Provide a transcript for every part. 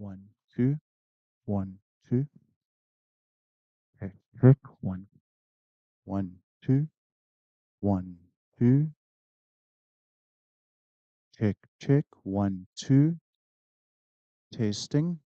1, 2, 1, 2. Check, check. 1, 1, 2, 1, 2. Check, check. 1, 2. Testing.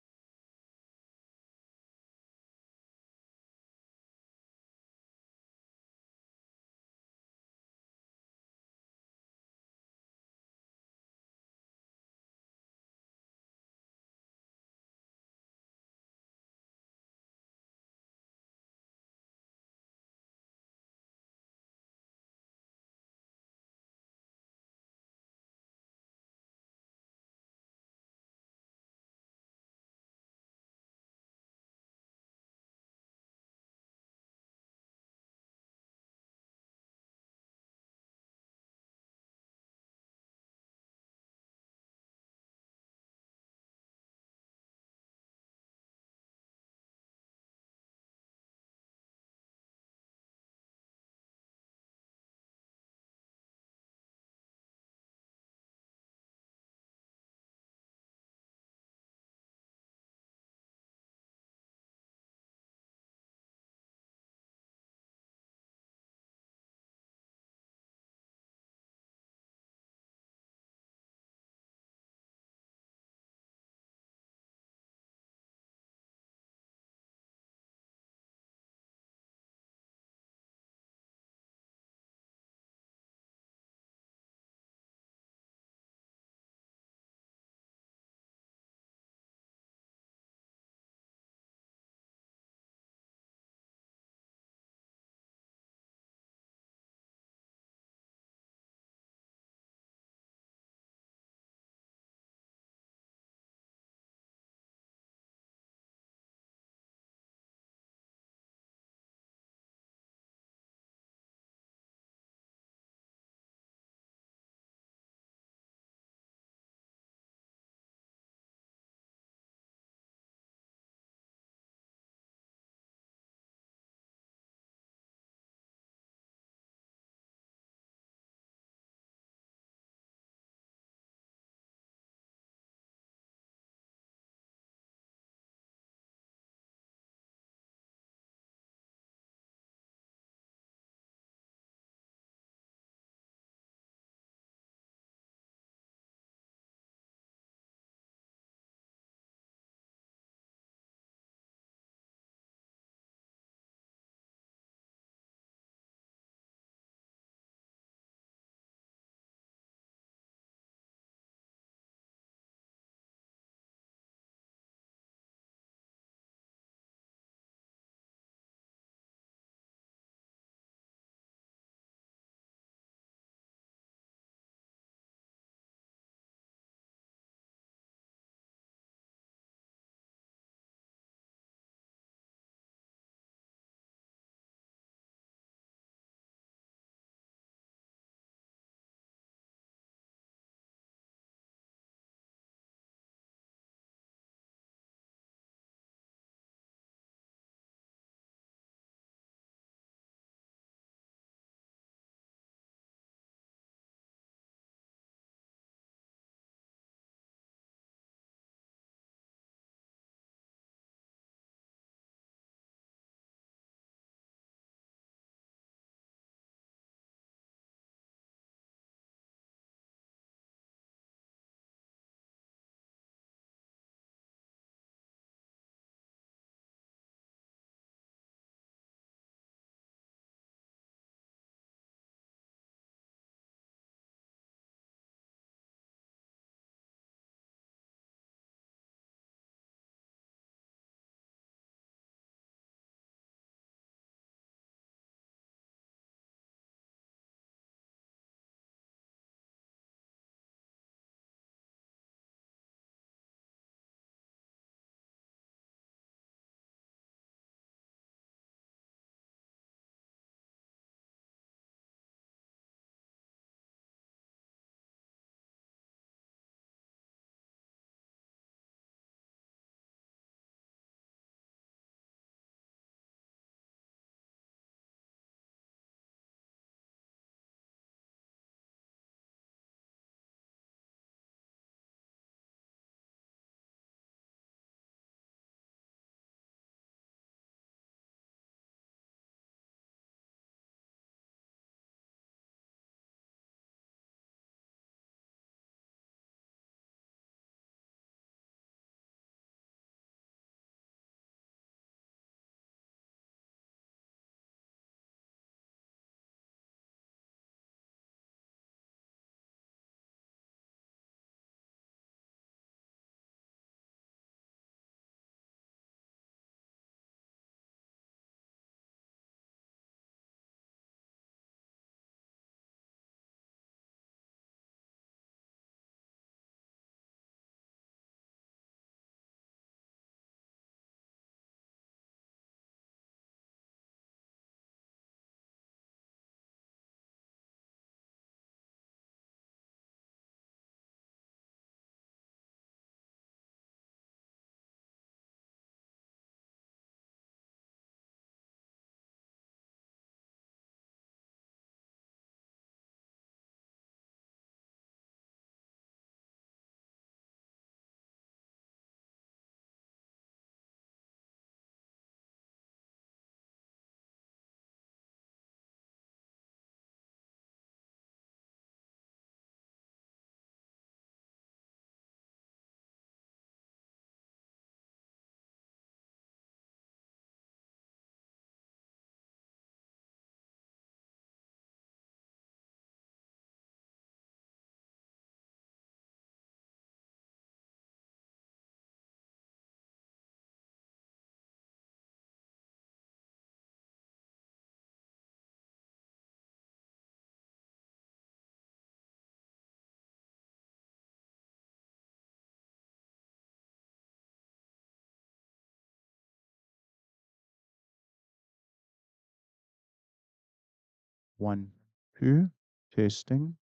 1, 2, testing.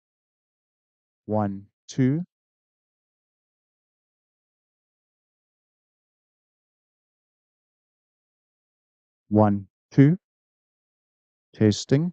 1, 2, 1, 2, testing.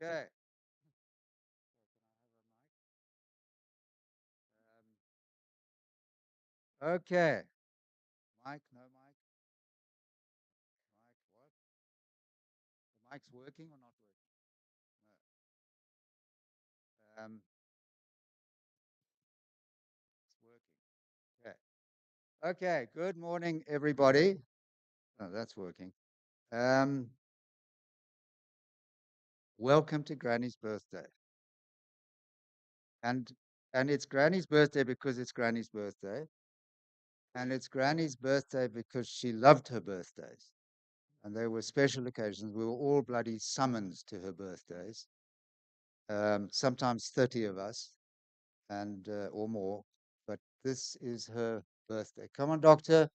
Okay. Okay. Mike, no mic. Mike, what? The mic's working or not working? No. It's working. Okay. Okay. Good morning, everybody. Oh, that's working. Um, Welcome to Granny's birthday. And and it's Granny's birthday because it's Granny's birthday. And it's Granny's birthday because she loved her birthdays. And there were special occasions. We were all bloody summoned to her birthdays. Sometimes 30 of us and or more. But this is her birthday. Come on, doctor.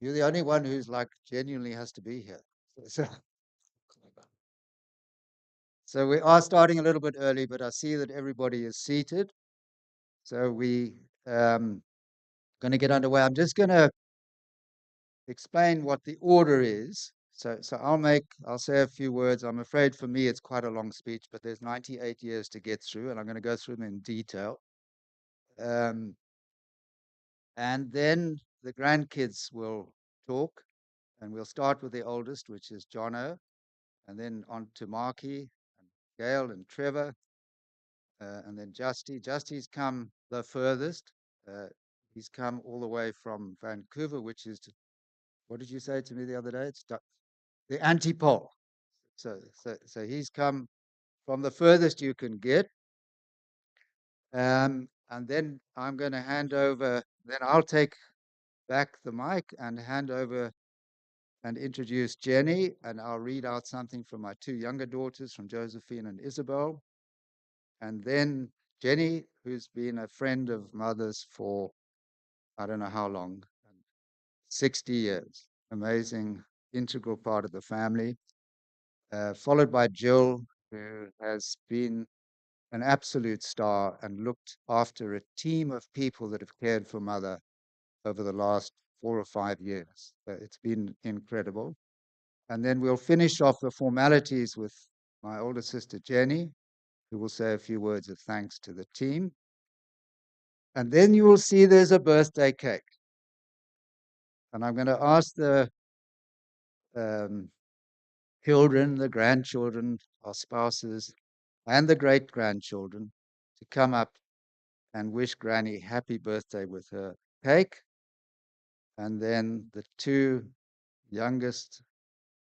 You're the only one who's like genuinely has to be here. So, so we are starting a little bit early, but I see that everybody is seated. So we going to get underway. I'm just going to explain what the order is. So I'll say a few words. I'm afraid for me it's quite a long speech, but there's 98 years to get through, and I'm going to go through them in detail. Um, and then the grandkids will talk, and we'll start with the oldest, which is Jono, and then on to Marky, and Gail, and Trevor, and then Justy. Justy's come the furthest. Uh, he's come all the way from Vancouver, which is, what did you say to me the other day? It's the antipole. So he's come from the furthest you can get. And then I'm going to hand over, then I'll take back the mic and hand over and introduce Jenny, and I'll read out something from my two younger daughters, from Josephine and Isabel. And then Jenny, who's been a friend of mother's for I don't know how long, 60 years, amazing, integral part of the family, followed by Jill, who has been an absolute star and looked after a team of people that have cared for mother over the last 4 or 5 years. It's been incredible. And then we'll finish off the formalities with my older sister, Jenny, who will say a few words of thanks to the team. And then you will see there's a birthday cake. And I'm going to ask the um, children, the grandchildren, our spouses, and the great grandchildren to come up and wish Granny happy birthday with her cake. And then the two youngest,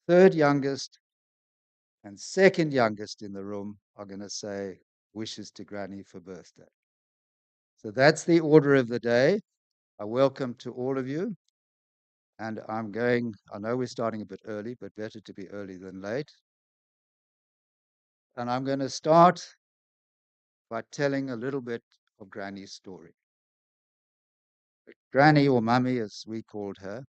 third youngest, and second youngest in the room are going to say wishes to Granny for birthday. So that's the order of the day. A welcome to all of you. And I know we're starting a bit early, but better to be early than late. And I'm going to start by telling a little bit of Granny's story. Granny, or Mummy as we called her,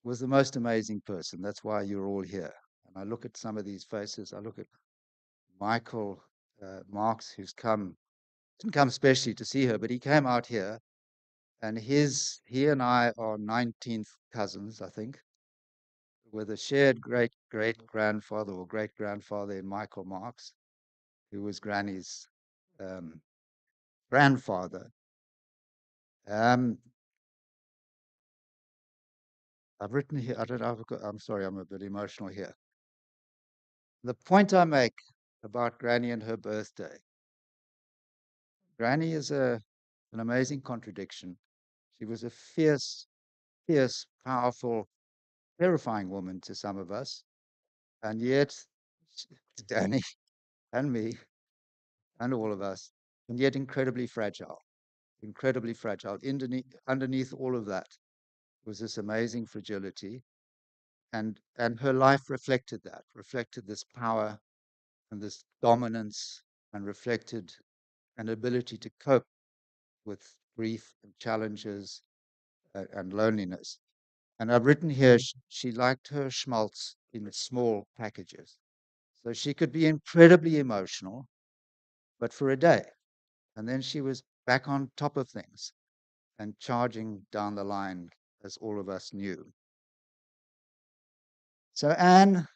was the most amazing person. That's why you're all here. And I look at some of these faces. I look at Michael Marks, didn't come specially to see her, but he came out here, and he and I are 19th cousins, I think, with a shared great grandfather or great grandfather in Michael Marks, who was Granny's um, grandfather. Um, I've written here, I don't know, I'm sorry, I'm a bit emotional here. The point I make about Granny and her birthday, Granny is an amazing contradiction. She was a fierce, powerful, terrifying woman to some of us, and yet, to Danny and me and all of us, and yet incredibly fragile. Underneath all of that was this amazing fragility, and her life reflected this power and this dominance, and reflected an ability to cope with grief and challenges and loneliness. And I've written here, she liked her schmaltz in small packages. So she could be incredibly emotional, but for a day. And then she was back on top of things and charging down the line, as all of us knew. So Anne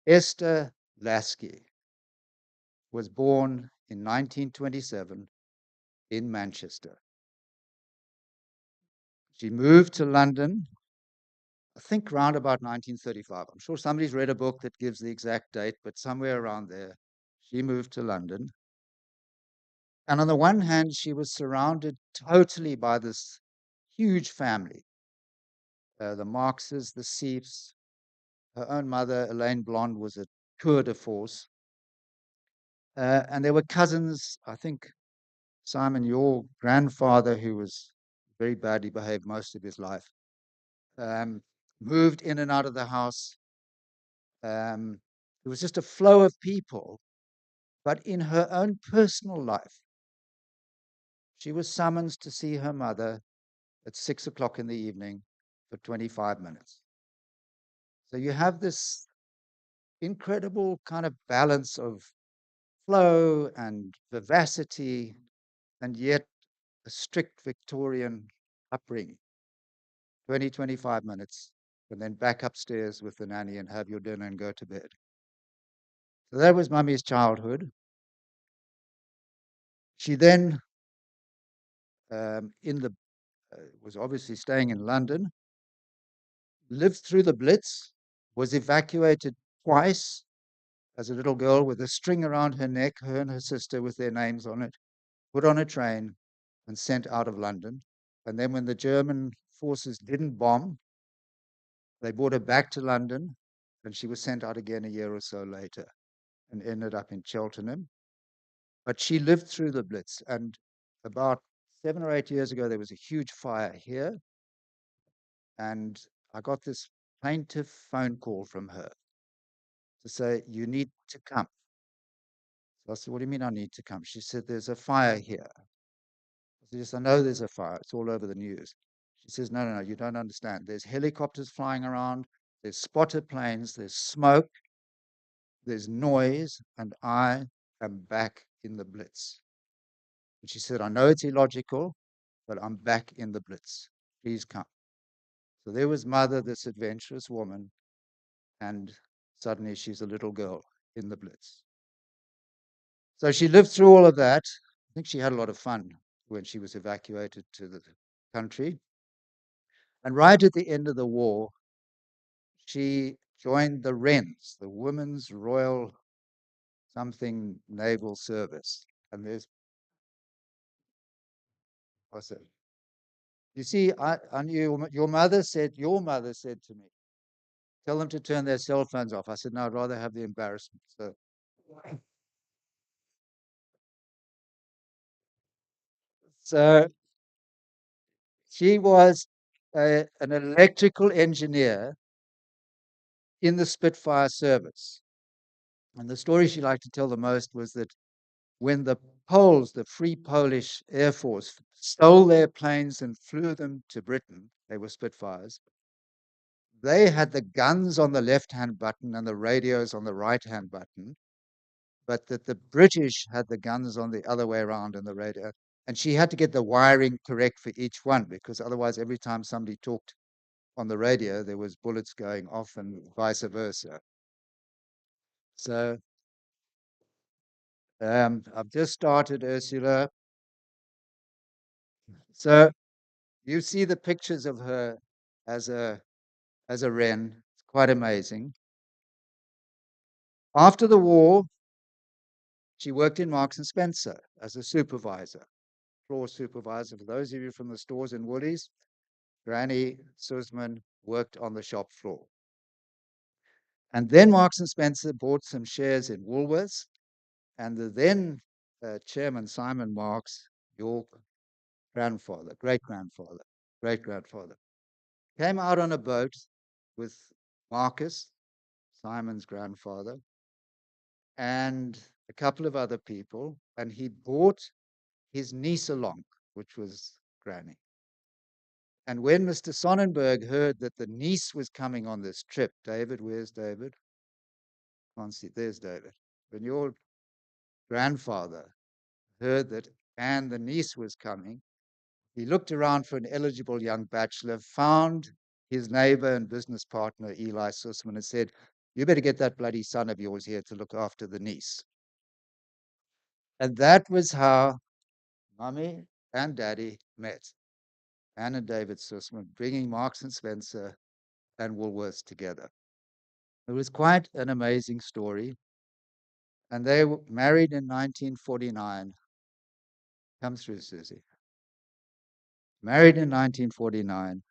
Esther Lasky was born in 1927 in Manchester. She moved to London, I think round about 1935. I'm sure somebody's read a book that gives the exact date, but somewhere around there, she moved to London. And on the one hand, she was surrounded totally by this huge family, the Marxes, the Seifs. Her own mother, Elaine Blonde, was a tour de force. And there were cousins, I think, Simon, your grandfather, who was very badly behaved most of his life, um, moved in and out of the house. There was just a flow of people. But in her own personal life, she was summoned to see her mother at 6 o'clock in the evening for 25 minutes. So you have this incredible kind of balance of flow and vivacity, and yet a strict Victorian upbringing. 20, 25 minutes, and then back upstairs with the nanny and have your dinner and go to bed. So that was Mummy's childhood. She then was obviously staying in London, lived through the Blitz, was evacuated twice as a little girl with a string around her neck, her and her sister with their names on it, put on a train and sent out of London. And then when the German forces didn't bomb, they brought her back to London, and she was sent out again a year or so later and ended up in Cheltenham. But she lived through the Blitz. And about 7 or 8 years ago, there was a huge fire here. And I got this plaintive phone call from her to say, "You need to come." So I said, "What do you mean I need to come?" She said, "There's a fire here." I said, "Yes, I know there's a fire. It's all over the news." She says, "No, no, no, you don't understand. There's helicopters flying around. There's spotter planes. There's smoke. There's noise. And I am back in the Blitz." And she said, "I know it's illogical, but I'm back in the Blitz. Please come." So there was Mother, this adventurous woman, and suddenly she's a little girl in the Blitz. So she lived through all of that. I think she had a lot of fun when she was evacuated to the country. And right at the end of the war, she joined the Wrens, the Women's Royal something Naval Service. And there's, what's it? You see, I knew your mother said to me, "Tell them to turn their cell phones off." I said, "No, I'd rather have the embarrassment." So she was an electrical engineer in the Spitfire service. And the story she liked to tell the most was that when the Poles, the Free Polish Air Force, stole their planes and flew them to Britain, they were Spitfires, they had the guns on the left-hand button and the radios on the right-hand button, but that the British had the guns on the other way around and the radio. And she had to get the wiring correct for each one, because otherwise every time somebody talked on the radio, there was bullets going off and vice versa. So I've just started, Ursula. So you see the pictures of her as a wren. It's quite amazing. After the war, she worked in Marks and Spencer as a supervisor, floor supervisor. For those of you from the stores in Woolies, Granny Susman worked on the shop floor. And then Marks and Spencer bought some shares in Woolworths, and the then chairman, Simon Marks, your grandfather, great-grandfather, came out on a boat with Marcus, Simon's grandfather, and a couple of other people, and he brought his niece along, which was Granny. And when Mr. Sonnenberg heard that the niece was coming on this trip, David, where's David? Can't see, there's David. When your grandfather heard that Anne, the niece, was coming, he looked around for an eligible young bachelor, found his neighbor and business partner, Eli Susman, and said, You better get that bloody son of yours here to look after the niece. And that was how Mummy and Daddy met. Anne and David Susman, bringing Marks and Spencer and Woolworths together. It was quite an amazing story. And they were married in 1949. Come through, Susie. Married in 1949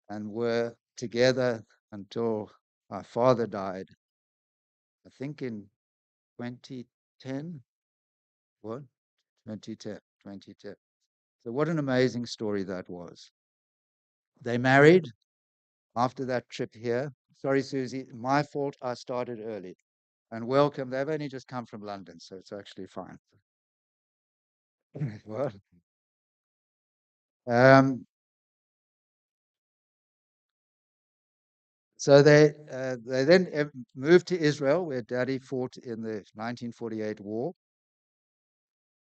and were together until my father died, I think in 2010. What? 2010. 2010. So, what an amazing story that was. They married after that trip here. Sorry, Susie, my fault. I started early. And welcome. They've only just come from London, so it's actually fine. Well, um, so they then moved to Israel, where Daddy fought in the 1948 war.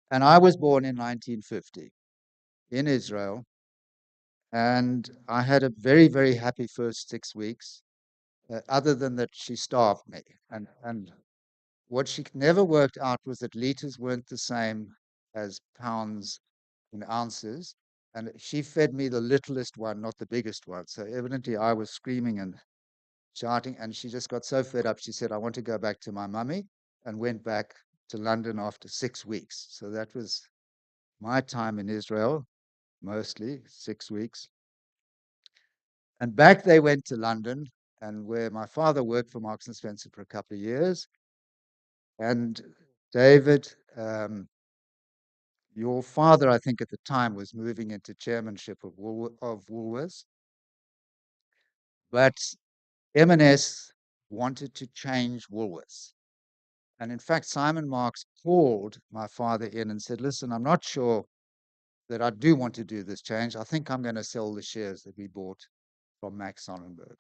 And I was born in 1950 in Israel. And I had a very, very happy first 6 weeks, other than that she starved me. And what she never worked out was that liters weren't the same as pounds in ounces. And she fed me the littlest one, not the biggest one. So evidently I was screaming and shouting. And she just got so fed up. She said, I want to go back to my mummy, and went back to London after 6 weeks. So that was my time in Israel, mostly 6 weeks. And back they went to London, and where my father worked for Marks and Spencer for a couple of years. And David, your father, I think at the time, was moving into chairmanship of Woolworths. But M&S wanted to change Woolworths. And in fact, Simon Marks called my father in and said, listen, I'm not sure that I do want to do this change. I think I'm going to sell the shares that we bought from Max Sonnenberg.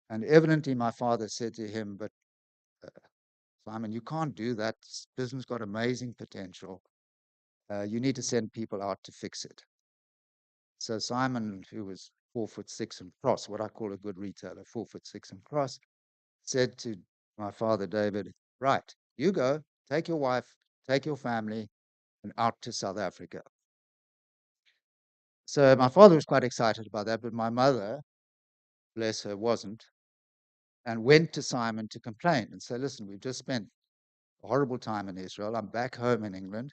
And evidently my father said to him, but Simon, you can't do that. This business got amazing potential. You need to send people out to fix it. So Simon, who was 4'6" and cross, what I call a good retailer, 4'6" and cross, said to my father, David, right, you go, take your wife, take your family, and out to South Africa. So my father was quite excited about that, but my mother, bless her, wasn't, and went to Simon to complain and say, listen, we've just spent a horrible time in Israel. I'm back home in England,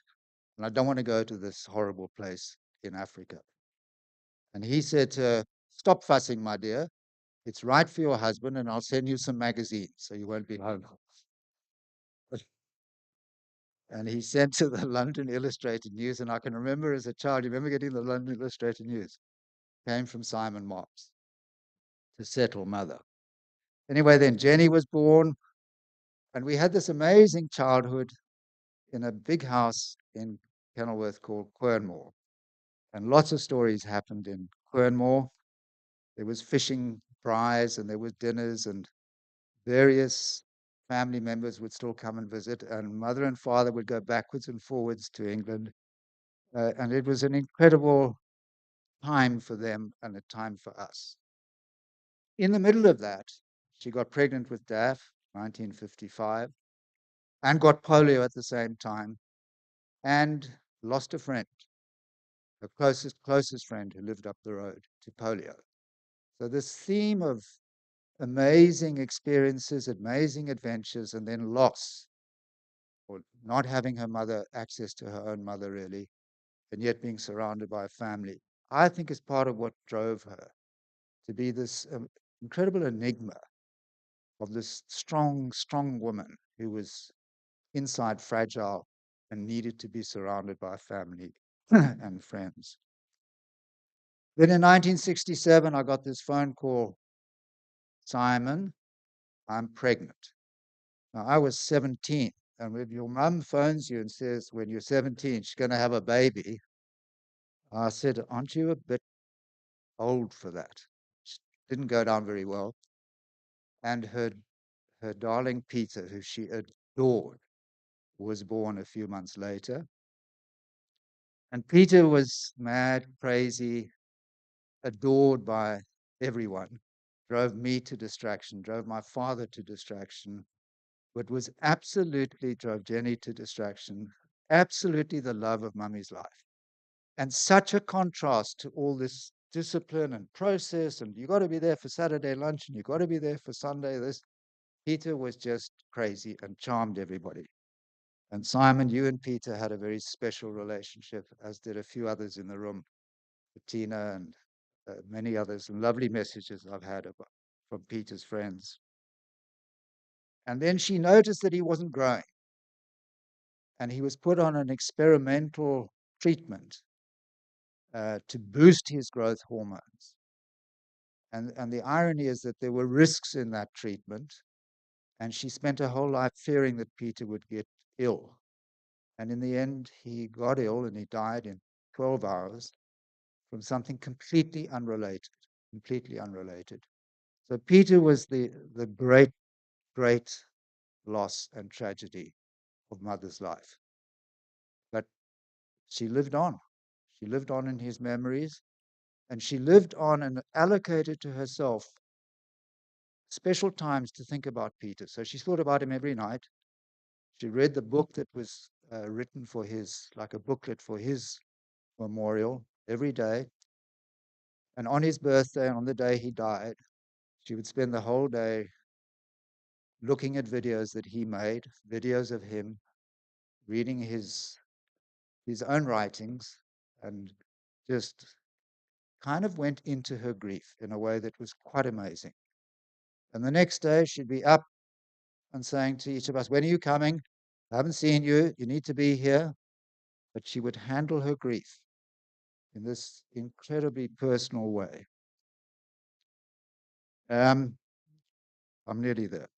and I don't want to go to this horrible place in Africa. And he said to her, stop fussing, my dear. It's right for your husband, and I'll send you some magazines so you won't be home. And he sent to the London Illustrated News, and I can remember as a child, you remember getting the London Illustrated News? Came from Simon Marks to settle mother. Anyway, then Jenny was born, and we had this amazing childhood in a big house in Kenilworth called Quernmore. And lots of stories happened in Quernmore. There was fishing prize, and there was dinners, and various family members would still come and visit, and mother and father would go backwards and forwards to England. And it was an incredible time for them and a time for us. In the middle of that, she got pregnant with Daff, 1955, and got polio at the same time, and lost a friend, her closest friend who lived up the road, to polio. So this theme of amazing experiences, amazing adventures, and then loss, or not having her mother, access to her own mother really, and yet being surrounded by a family, I think is part of what drove her to be this incredible enigma of this strong, strong woman who was inside fragile and needed to be surrounded by family and friends. Then in 1967, I got this phone call, Simon, I'm pregnant. Now, I was 17, and when your mum phones you and says, when you're 17, she's going to have a baby, I said, aren't you a bit old for that? She didn't go down very well. And her darling Peter, who she adored, was born a few months later. And Peter was mad, crazy, adored by everyone. drove me to distraction, drove my father to distraction, but was absolutely drove Jenny to distraction, absolutely the love of mummy's life. And such a contrast to all this discipline and process, and you got to be there for Saturday lunch and you got to be there for Sunday this. Peter was just crazy and charmed everybody. And Simon, you and Peter had a very special relationship, as did a few others in the room, Bettina and many others, and lovely messages I've had about, from Peter's friends. And then she noticed that he wasn't growing, and he was put on an experimental treatment to boost his growth hormones. And the irony is that there were risks in that treatment, and she spent her whole life fearing that Peter would get ill. And in the end, he got ill and he died in 12 hours from something completely unrelated, completely unrelated. So Peter was the great, great loss and tragedy of mother's life. But she lived on. She lived on in his memories, and she lived on and allocated to herself special times to think about Peter. So she thought about him every night. She read the book that was written for his, like a booklet for his memorial every day. And on his birthday, on the day he died, she would spend the whole day looking at videos that he made, videos of him, reading his own writings, and just kind of went into her grief in a way that was quite amazing. And the next day, she'd be up and saying to each of us, "When are you coming? I haven't seen you. You need to be here." But she would handle her grief in this incredibly personal way. I'm nearly there.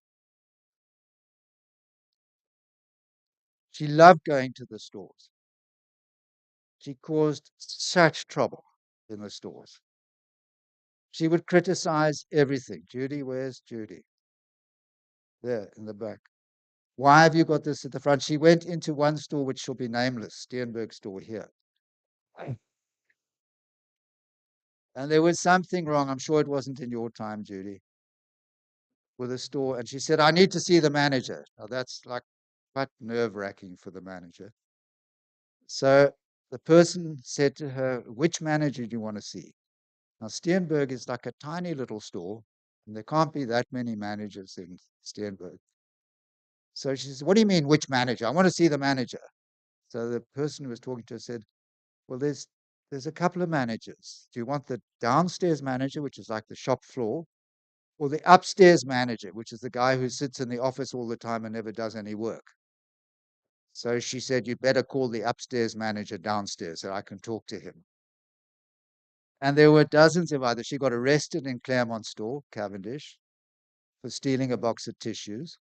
She loved going to the stores. She caused such trouble in the stores. She would criticize everything. Judy, where's Judy? There in the back. Why have you got this at the front? She went into one store which shall be nameless, Steenberg store here. And there was something wrong. I'm sure it wasn't in your time, Judy, with the store. And she said, "I need to see the manager." Now that's like quite nerve-wracking for the manager. So the person said to her, "Which manager do you want to see?" Now Steenberg is like a tiny little store, and there can't be that many managers in Steenberg. So she says, "What do you mean, which manager? I want to see the manager." So the person who was talking to her said, "Well, there's a couple of managers. Do you want the downstairs manager, which is like the shop floor, or the upstairs manager, which is the guy who sits in the office all the time and never does any work?" So she said, "You better call the upstairs manager downstairs so I can talk to him." And there were dozens of others. She got arrested in Claremont store, Cavendish, for stealing a box of tissues.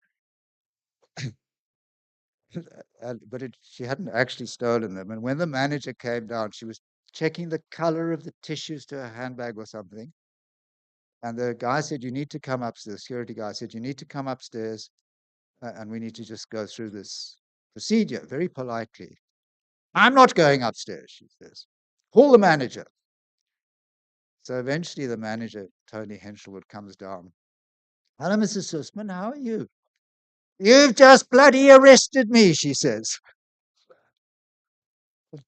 But she hadn't actually stolen them. And when the manager came down, she was checking the color of the tissues to her handbag or something. And the guy said, "You need to come upstairs." The security guy said, "You need to come upstairs and we need to just go through this procedure very politely." "I'm not going upstairs," she says. "Call the manager." So eventually the manager, Tony Henselwood, comes down. "Hello, Mrs. Susman, how are you?" "You've just bloody arrested me," she says.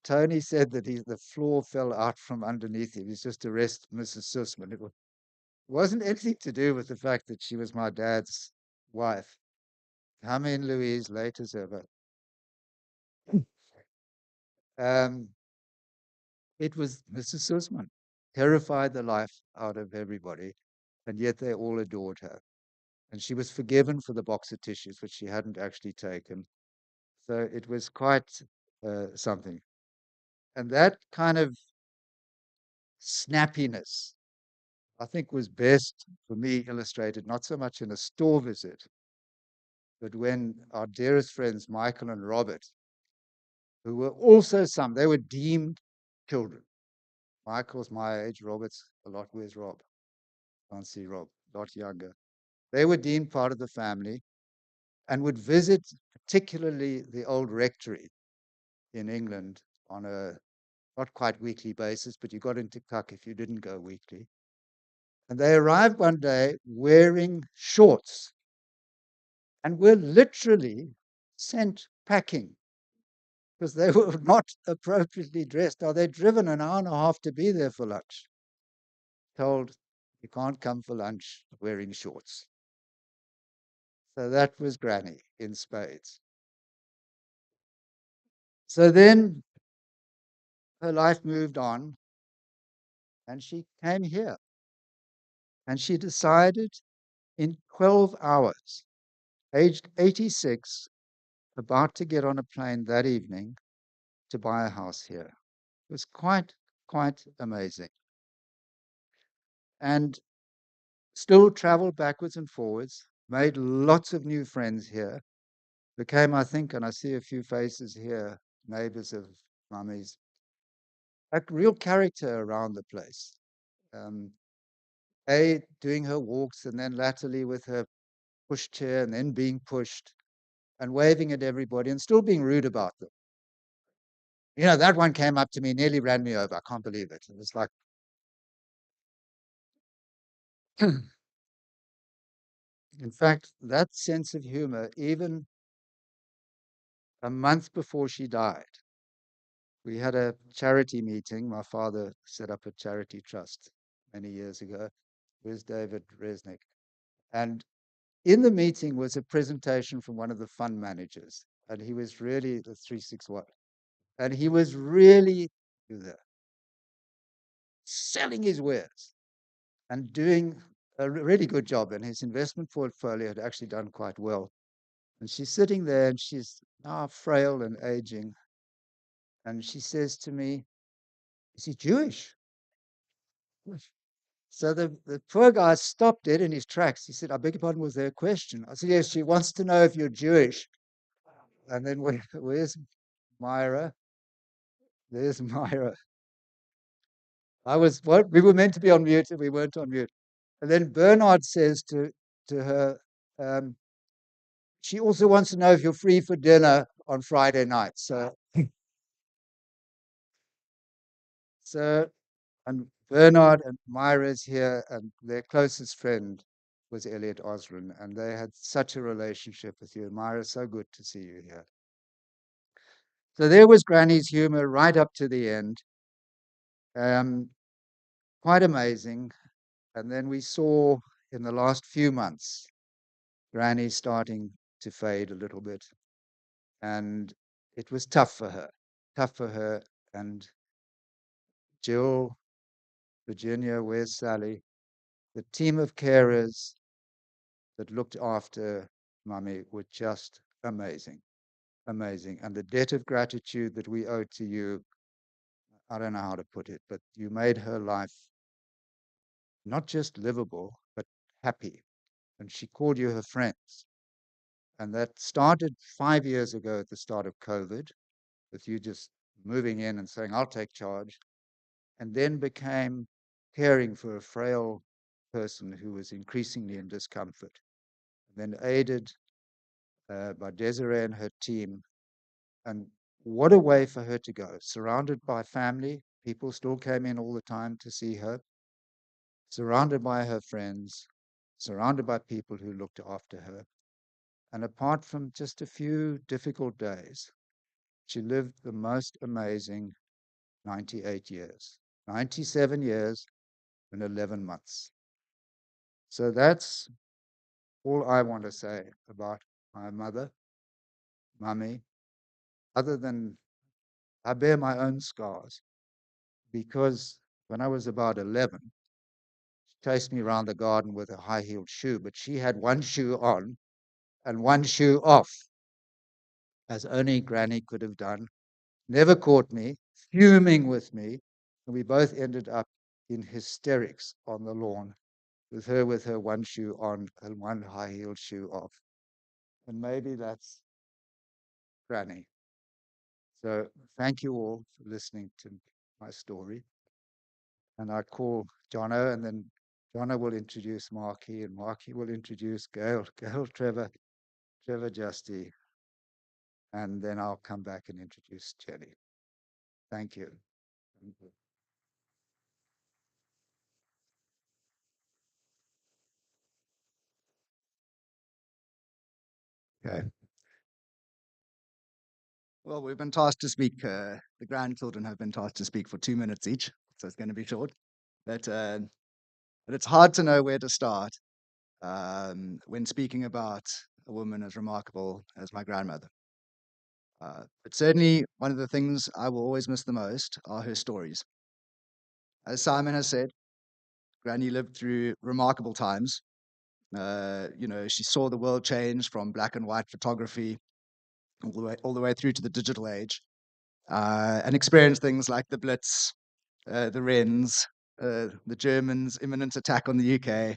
Tony said that the floor fell out from underneath him. He's just arrested Mrs. Susman. It wasn't anything to do with the fact that she was my dad's wife. Come in, Louise, late as ever. Um, it was Mrs. Susman. Terrified the life out of everybody, and yet they all adored her. And she was forgiven for the box of tissues, which she hadn't actually taken. So it was quite something. And that kind of snappiness, I think, was best for me illustrated not so much in a store visit, but when our dearest friends, Michael and Robert, who were also they were deemed children. Michael's my age, Robert's a lot, where's Rob? Can't see Rob, a lot younger. They were deemed part of the family and would visit particularly the old rectory in England on a not quite weekly basis, but you got into cuck if you didn't go weekly. And they arrived one day wearing shorts and were literally sent packing because they were not appropriately dressed. Now, they'd driven an hour and a half to be there for lunch, told you can't come for lunch wearing shorts. So that was Granny in spades. So then her life moved on and she came here and she decided in 12 hours, aged 86, about to get on a plane that evening to buy a house here. It was quite amazing. And still traveled backwards and forwards, made lots of new friends here, became, I think, and I see a few faces here, neighbors of Mummy's, a real character around the place. Um, doing her walks and then latterly with her pushchair and then being pushed and waving at everybody and still being rude about them. You know, that one came up to me, nearly ran me over. I can't believe it. It was like, in fact, that sense of humor, even a month before she died, we had a charity meeting. My father set up a charity trust many years ago. Where's David Resnick? And in the meeting was a presentation from one of the fund managers. And he was really the 361. And he was really there, selling his wares and doing a really good job. And his investment portfolio had actually done quite well. And she's sitting there and she's now frail and aging. And she says to me, is he Jewish? So the poor guy stopped dead in his tracks. He said, I beg your pardon, was there a question? I said, yes, she wants to know if you're Jewish. And then where's Myra? There's Myra. We were meant to be on mute and we weren't on mute. And then Bernard says to her, um, she also wants to know if you're free for dinner on Friday night. So and Bernard and Myra's here, and their closest friend was Elliot Osran, and they had such a relationship with you. Myra, so good to see you here. So there was Granny's humor right up to the end. Um, quite amazing. And then we saw in the last few months, Granny starting to fade a little bit. And it was tough for her, tough for her. And Jill, Virginia, where's Sally? The team of carers that looked after Mummy were just amazing, amazing. And the debt of gratitude that we owe to you, I don't know how to put it, but you made her life not just livable, but happy. And she called you her friends. And that started 5 years ago at the start of COVID, with you just moving in and saying, I'll take charge, and then became caring for a frail person who was increasingly in discomfort. Then aided by Desiree and her team. And what a way for her to go, surrounded by family. People still came in all the time to see her, surrounded by her friends, surrounded by people who looked after her. And apart from just a few difficult days, she lived the most amazing 98 years, 97 years and 11 months. So that's all I want to say about my mother, Mummy, other than I bear my own scars because when I was about 11, she chased me around the garden with a high-heeled shoe, but she had one shoe on and one shoe off, as only Granny could have done. Never caught me, fuming with me, and we both ended up in hysterics on the lawn with her one shoe on and one high-heeled shoe off. And maybe that's Granny. So thank you all for listening to my story. And I call Jono, and then Jono will introduce Marky, and Marky will introduce Gail, Gail, Trevor Justy, and then I'll come back and introduce Jenny. Thank you. Okay. Well, we've been tasked to speak. The grandchildren have been tasked to speak for 2 minutes each, so it's going to be short. But it's hard to know where to start when speaking about a woman as remarkable as my grandmother. But certainly, one of the things I will always miss the most are her stories. As Simon has said, Granny lived through remarkable times. She saw the world change from black and white photography all the way through to the digital age, and experienced things like the Blitz, the Wrens, the Germans' imminent attack on the UK,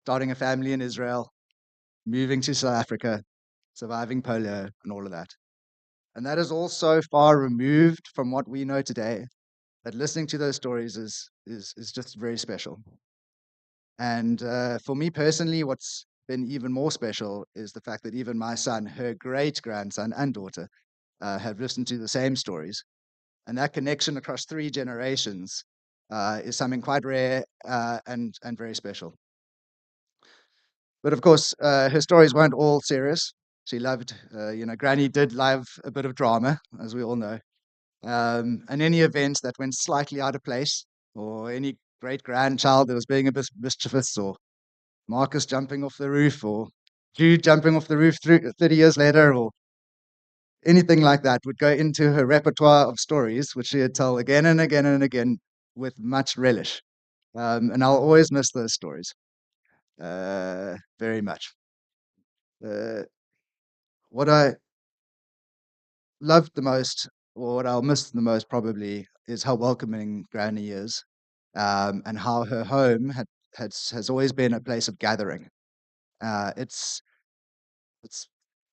starting a family in Israel, moving to South Africa, surviving polio, and all of that. And that is all so far removed from what we know today that listening to those stories is just very special. And for me personally, what's been even more special is the fact that even my son, her great grandson and daughter, have listened to the same stories. And that connection across 3 generations is something quite rare and very special. But of course, her stories weren't all serious. She loved, Granny did love a bit of drama, as we all know. And any event that went slightly out of place, or any great grandchild that was being a bit mischievous, or Marcus jumping off the roof, or Jude jumping off the roof 30 years later, or anything like that would go into her repertoire of stories, which she would tell again and again and again with much relish. And I'll always miss those stories very much. Uh, what I loved the most, or what I'll miss the most probably, is how welcoming Granny is, and how her home has always been a place of gathering. Uh, it's it's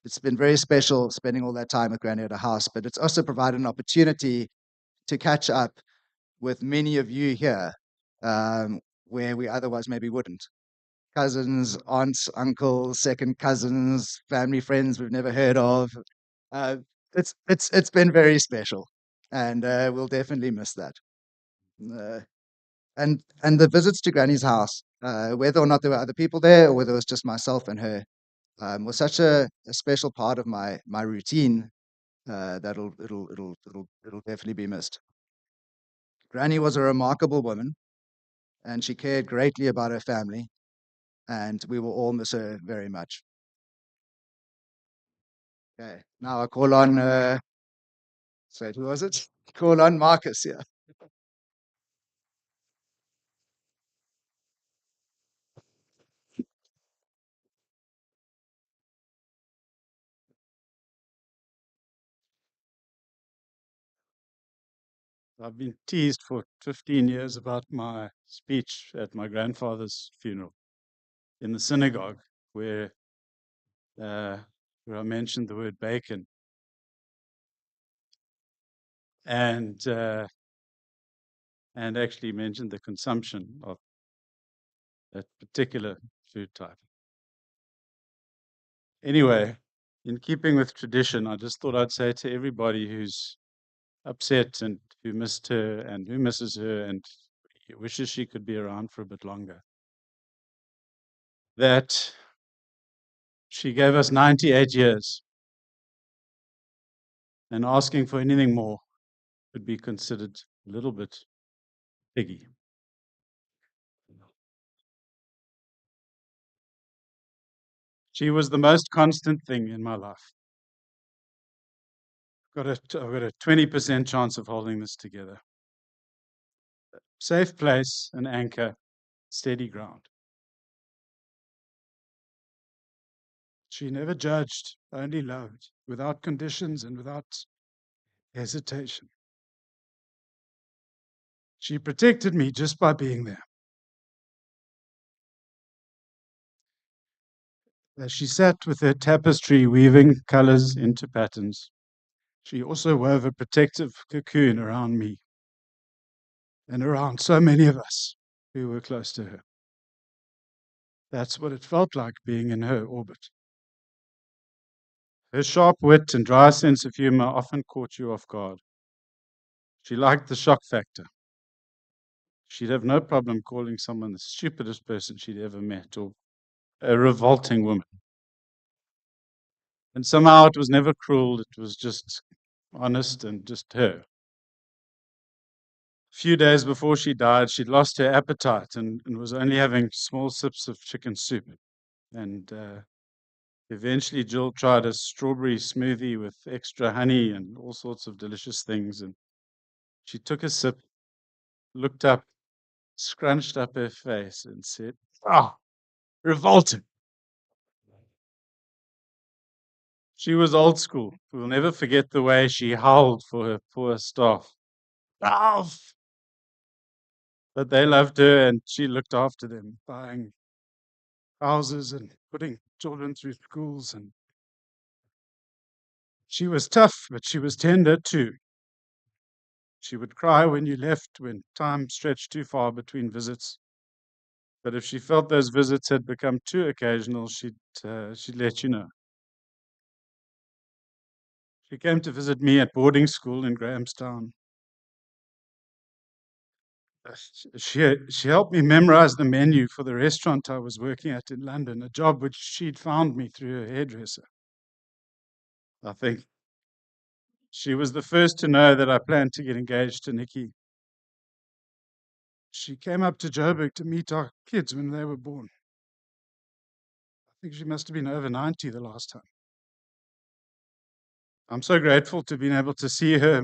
it's been very special spending all that time with Granny at her house, but it's also provided an opportunity to catch up with many of you here, where we otherwise maybe wouldn't. Cousins, aunts, uncles, second cousins, family friends we've never heard of. Uh, it's been very special, and we'll definitely miss that. Uh, and the visits to Granny's house, whether or not there were other people there, or whether it was just myself and her, was such a special part of my routine that'll it'll definitely be missed. Granny was a remarkable woman, and she cared greatly about her family, and we will all miss her very much. Okay, now I call on, who was it? Call on Marcus, yeah. I've been teased for 15 years about my speech at my grandfather's funeral in the synagogue, where uh, where I mentioned the word bacon and uh, and actually mentioned the consumption of that particular food type. Anyway, in keeping with tradition, I just thought I'd say to everybody who's upset and who missed her and who misses her and wishes she could be around for a bit longer, that she gave us 98 years, and asking for anything more would be considered a little bit piggy. She was the most constant thing in my life. I've got a 20% chance of holding this together. Safe place, an anchor, steady ground. She never judged, only loved, without conditions and without hesitation. She protected me just by being there. As she sat with her tapestry weaving colors into patterns, she also wove a protective cocoon around me and around so many of us who were close to her. That's what it felt like being in her orbit. Her sharp wit and dry sense of humor often caught you off guard. She liked the shock factor. She'd have no problem calling someone the stupidest person she'd ever met or a revolting woman. And somehow it was never cruel. It was just honest and just her. A few days before she died, she'd lost her appetite and was only having small sips of chicken soup. And eventually, Jill tried a strawberry smoothie with extra honey and all sorts of delicious things. And she took a sip, looked up, scrunched up her face, and said, "Ah, revolting." She was old school. We'll never forget the way she howled for her poor staff. Staff! But they loved her and she looked after them, buying houses and putting children through schools. And she was tough, but she was tender too. She would cry when you left, when time stretched too far between visits. But if she felt those visits had become too occasional, she'd let you know. She came to visit me at boarding school in Grahamstown. She helped me memorize the menu for the restaurant I was working at in London, a job which she'd found me through her hairdresser. I think she was the first to know that I planned to get engaged to Nikki. She came up to Joburg to meet our kids when they were born. I think she must have been over 90 the last time. I'm so grateful to being able to see her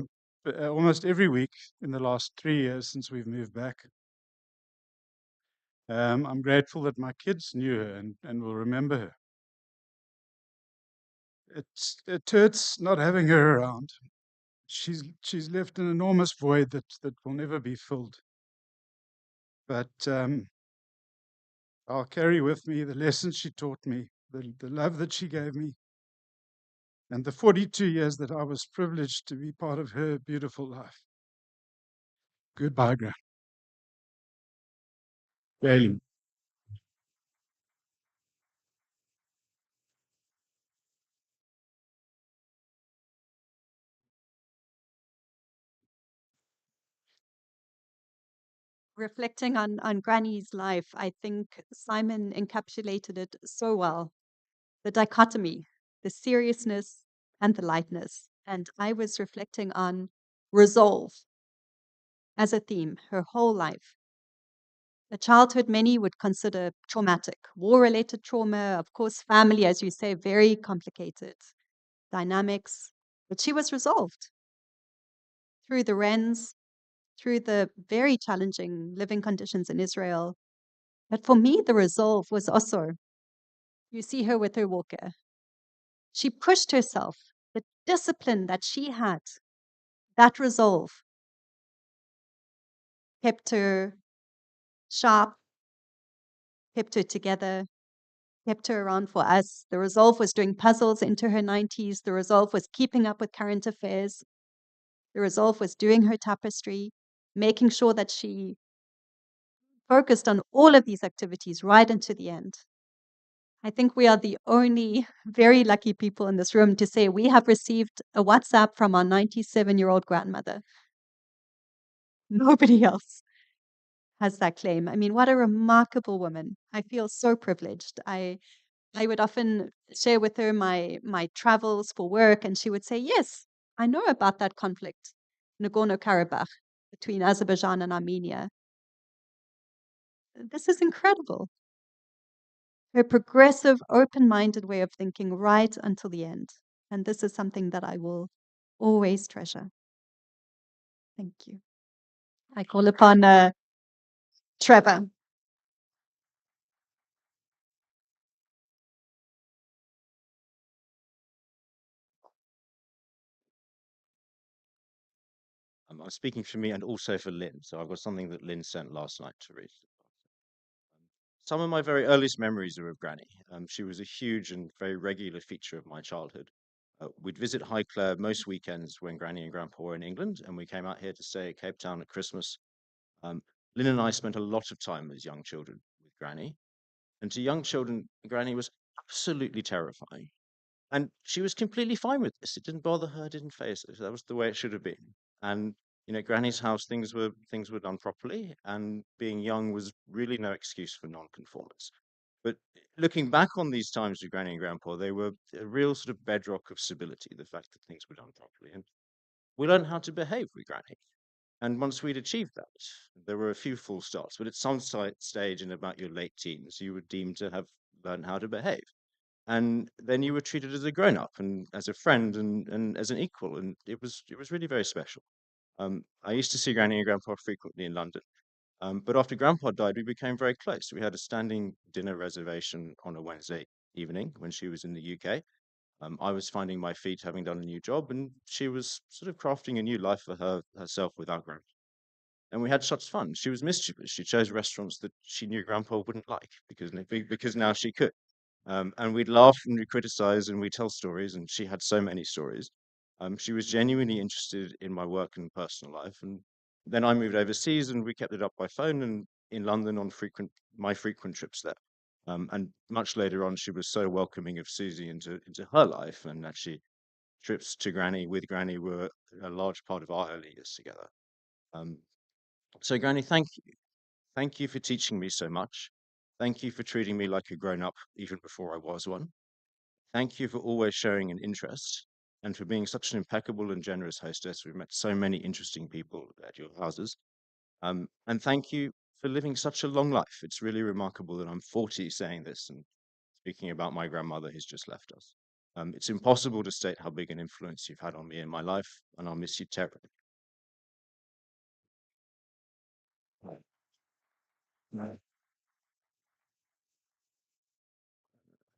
almost every week in the last 3 years since we've moved back. I'm grateful that my kids knew her and will remember her. It hurts not having her around. She's left an enormous void that will never be filled. But I'll carry with me the lessons she taught me, the love that she gave me, and the 42 years that I was privileged to be part of her beautiful life. Goodbye, Graham. Reflecting on Granny's life, I think Simon encapsulated it so well. The dichotomy, the seriousness and the lightness. And I was reflecting on resolve as a theme her whole life. A childhood many would consider traumatic, war related trauma, of course, family, as you say, very complicated dynamics. But she was resolved through the Wrens, through the very challenging living conditions in Israel. But for me, the resolve was also, you see her with her walker. She pushed herself, the discipline that she had, that resolve kept her sharp, kept her together, kept her around for us. The resolve was doing puzzles into her 90s. The resolve was keeping up with current affairs. The resolve was doing her tapestry, making sure that she focused on all of these activities right into the end. I think we are the only very lucky people in this room to say we have received a WhatsApp from our 97-year-old grandmother. Nobody else has that claim. I mean, what a remarkable woman. I feel so privileged. I would often share with her my travels for work, and she would say, "Yes, I know about that conflict, Nagorno-Karabakh, between Azerbaijan and Armenia. This is incredible." Her progressive, open-minded way of thinking right until the end. And this is something that I will always treasure. Thank you. I call upon Trevor. I'm speaking for me and also for Lynn. So I've got something that Lynn sent last night to read. Some of my very earliest memories are of Granny. She was a huge and very regular feature of my childhood. We'd visit Highclere most weekends when Granny and Grandpa were in England, and we came out here to stay at Cape Town at Christmas. Um, Lynn and I spent a lot of time as young children with Granny. And to young children, Granny was absolutely terrifying. And she was completely fine with this. It didn't bother her, didn't phase her. That was the way it should have been. And Granny's house, things were done properly, and being young was really no excuse for non-conformance. But looking back on these times with Granny and Grandpa, they were a real sort of bedrock of stability, the fact that things were done properly. And we learned how to behave with Granny. And once we'd achieved that, there were a few false starts, but at some stage in about your late teens, you were deemed to have learned how to behave. And then you were treated as a grown up and as a friend and as an equal. And it was really very special. I used to see Granny and Grandpa frequently in London. But after Grandpa died, we became very close. We had a standing dinner reservation on a Wednesday evening when she was in the UK. I was finding my feet having done a new job, and she was sort of crafting a new life for herself without Grandpa. And we had such fun. She was mischievous. She chose restaurants that she knew Grandpa wouldn't like because now she could. And we'd laugh and we'd criticize and we'd tell stories, and she had so many stories. She was genuinely interested in my work and personal life. And then I moved overseas and we kept it up by phone and in London on my frequent trips there. And much later on, she was so welcoming of Susie into her life, and actually trips to Granny with Granny were a large part of our early years together. Um, so Granny, thank you. Thank you for teaching me so much. Thank you for treating me like a grown up even before I was one. Thank you for always showing an interest and for being such an impeccable and generous hostess. We've met so many interesting people at your houses. And thank you for living such a long life. It's really remarkable that I'm 40 saying this and speaking about my grandmother who's just left us. It's impossible to state how big an influence you've had on me in my life, and I'll miss you terribly.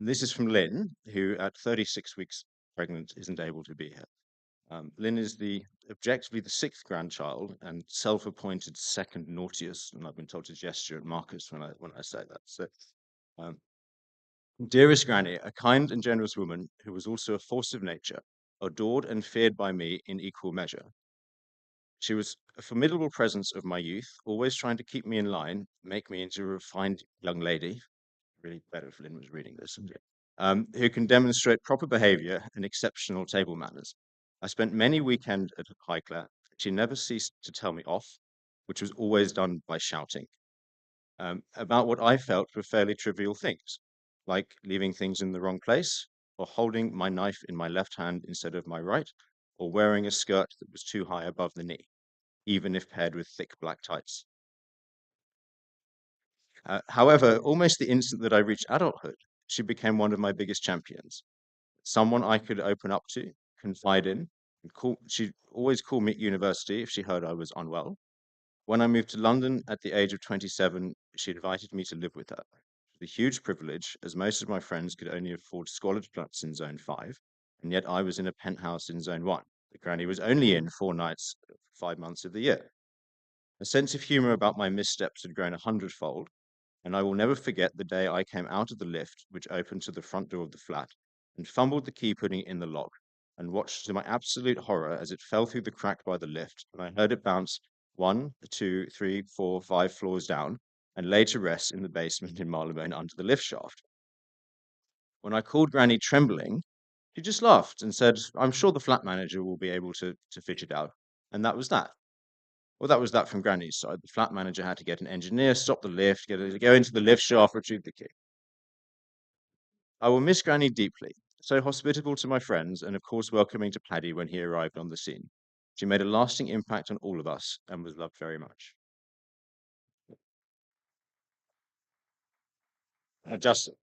This is from Lynn, who at 36 weeks pregnant isn't able to be here. Lynn is objectively the sixth grandchild and self-appointed second naughtiest, and I've been told to gesture at Marcus when I say that. So, um, dearest Granny, a kind and generous woman who was also a force of nature, adored and feared by me in equal measure. She was a formidable presence of my youth, always trying to keep me in line, make me into a refined young lady. Really better if Lynn was reading this, who can demonstrate proper behavior and exceptional table manners. I spent many weekends at Highclere. She never ceased to tell me off, which was always done by shouting, about what I felt were fairly trivial things, like leaving things in the wrong place, or holding my knife in my left hand instead of my right, or wearing a skirt that was too high above the knee, even if paired with thick black tights. However, almost the instant that I reached adulthood, she became one of my biggest champions, someone I could open up to, confide in. She'd always call me at university if she heard I was unwell. When I moved to London at the age of 27, she invited me to live with her. It was a huge privilege, as most of my friends could only afford squalid flats in Zone 5, and yet I was in a penthouse in Zone 1. The Granny was only in 4 nights, 5 months of the year. A sense of humor about my missteps had grown 100-fold, and I will never forget the day I came out of the lift, which opened to the front door of the flat, and fumbled the key putting it in the lock, and watched to my absolute horror as it fell through the crack by the lift, and I heard it bounce 1, 2, 3, 4, 5 floors down, and lay to rest in the basement in Marylebone under the lift shaft. When I called Granny trembling, she just laughed and said, "I'm sure the flat manager will be able to fit it out." And that was that. Well, that was that from Granny's side. The flat manager had to get an engineer, stop the lift, go into the lift shaft, retrieve the key. I will miss Granny deeply, so hospitable to my friends, and of course welcoming to Paddy when he arrived on the scene. She made a lasting impact on all of us and was loved very much. Justin.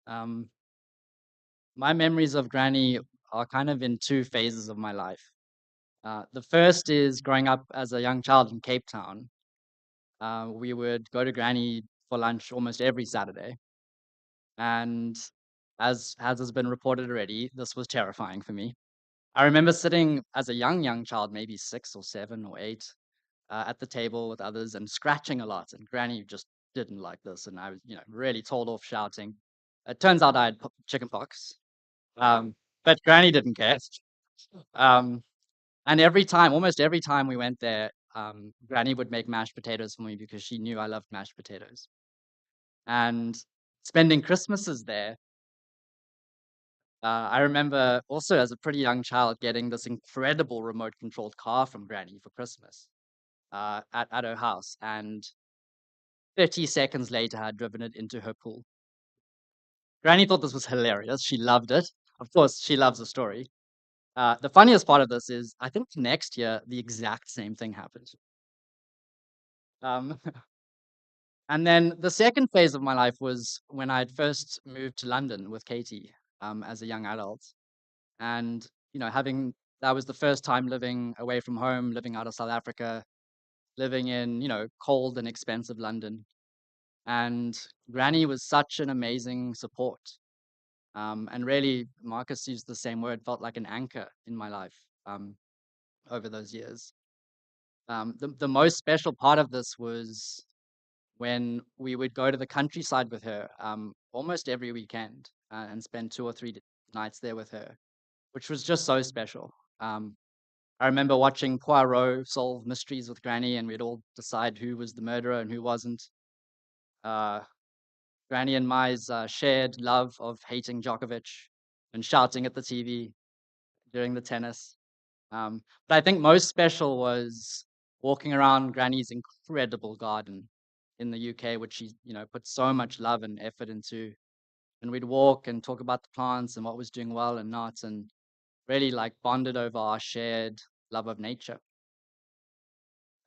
Um, my memories of Granny are kind of in two phases of my life. The first is growing up as a young child in Cape Town. We would go to Granny for lunch almost every Saturday. And as has been reported already, this was terrifying for me. I remember sitting as a young child, maybe 6 or 7 or 8, at the table with others and scratching a lot. And Granny just didn't like this. And I was, really told off shouting. It turns out I had chicken pox. But Granny didn't care. Um, and almost every time we went there, Granny would make mashed potatoes for me because she knew I loved mashed potatoes. And spending Christmases there, I remember also as a pretty young child getting this incredible remote controlled car from Granny for Christmas at her house. And 30 seconds later, I had driven it into her pool. Granny thought this was hilarious. She loved it. Of course, she loves the story. The funniest part of this is I think next year, the exact same thing happened. Um, and then the second phase of my life was when I'd first moved to London with Katie as a young adult. And, having that was the first time living away from home, living out of South Africa, living in, cold and expensive London. And Granny was such an amazing support. And really, Marcus used the same word, felt like an anchor in my life over those years. The most special part of this was when we would go to the countryside with her almost every weekend and spend 2 or 3 nights there with her, which was just so special. I remember watching Poirot solve mysteries with Granny, and we'd all decide who was the murderer and who wasn't. Uh, Granny and my's shared love of hating Djokovic and shouting at the TV during the tennis. But I think most special was walking around Granny's incredible garden in the UK, which she, put so much love and effort into. And we'd walk and talk about the plants and what was doing well and not, and really like bonded over our shared love of nature.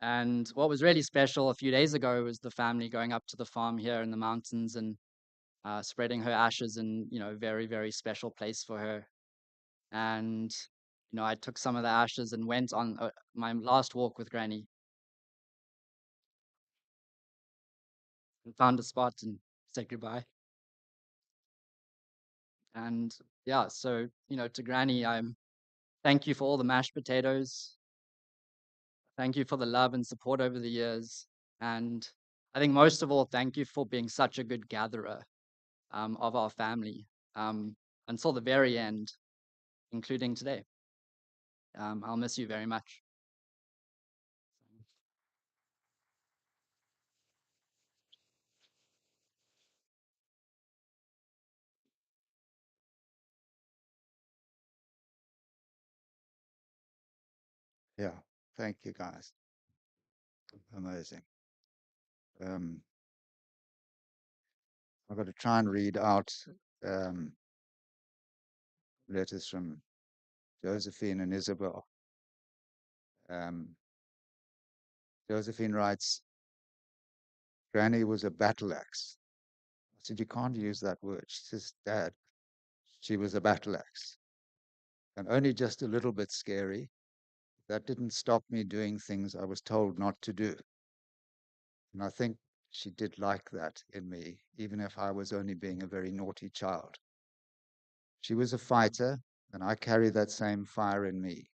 And what was really special a few days ago was the family going up to the farm here in the mountains and spreading her ashes in, a very, very special place for her. And, I took some of the ashes and went on my last walk with Granny and found a spot and said goodbye. And yeah, so, to Granny, thank you for all the mashed potatoes. Thank you for the love and support over the years. And I think most of all, thank you for being such a good gatherer of our family until the very end, including today. I'll miss you very much. Yeah, thank you guys. Amazing. I've got to try and read out um, letters from Josephine and Isabel. Josephine writes, Granny was a battle axe. I said, you can't use that word. She says, Dad, she was a battle axe. And only just a little bit scary. That didn't stop me doing things I was told not to do. And I think she did like that in me, even if I was only being a very naughty child. She was a fighter, and I carry that same fire in me.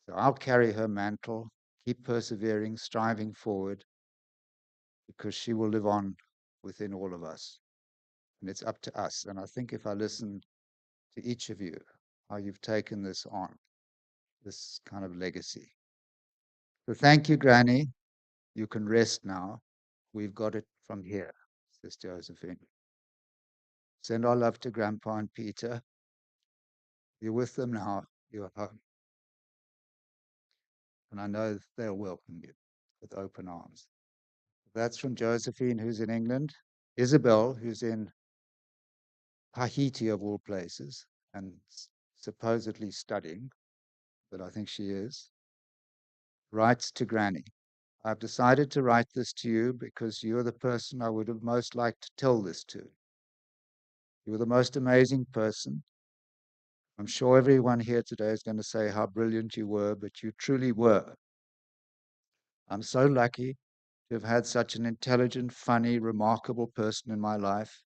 So I'll carry her mantle, keep persevering, striving forward, because she will live on within all of us. And it's up to us. And I think if I listen to each of you, how you've taken this on, this kind of legacy. So thank you, Granny. You can rest now. We've got it from here, says Josephine. Send our love to Grandpa and Peter. You're with them now. You're home. And I know they'll welcome you with open arms. That's from Josephine, who's in England. Isabel, who's in Tahiti, of all places, and supposedly studying, but I think she is, writes to Granny. I've decided to write this to you because you're the person I would have most liked to tell this to. You were the most amazing person. I'm sure everyone here today is going to say how brilliant you were, but you truly were. I'm so lucky to have had such an intelligent, funny, remarkable person in my life.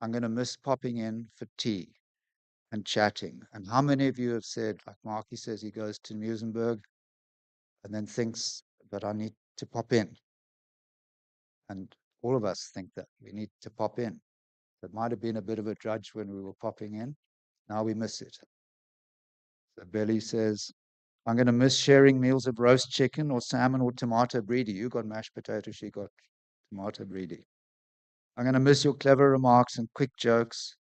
I'm going to miss popping in for tea and chatting. And how many of you have said, like Marky says, he goes to Musenberg and then thinks, but I need to pop in. And all of us think that we need to pop in. It might have been a bit of a drudge when we were popping in. Now we miss it. So Belly says, I'm going to miss sharing meals of roast chicken or salmon or tomato breedy. You got mashed potato, she got tomato breedy. I'm going to miss your clever remarks and quick jokes.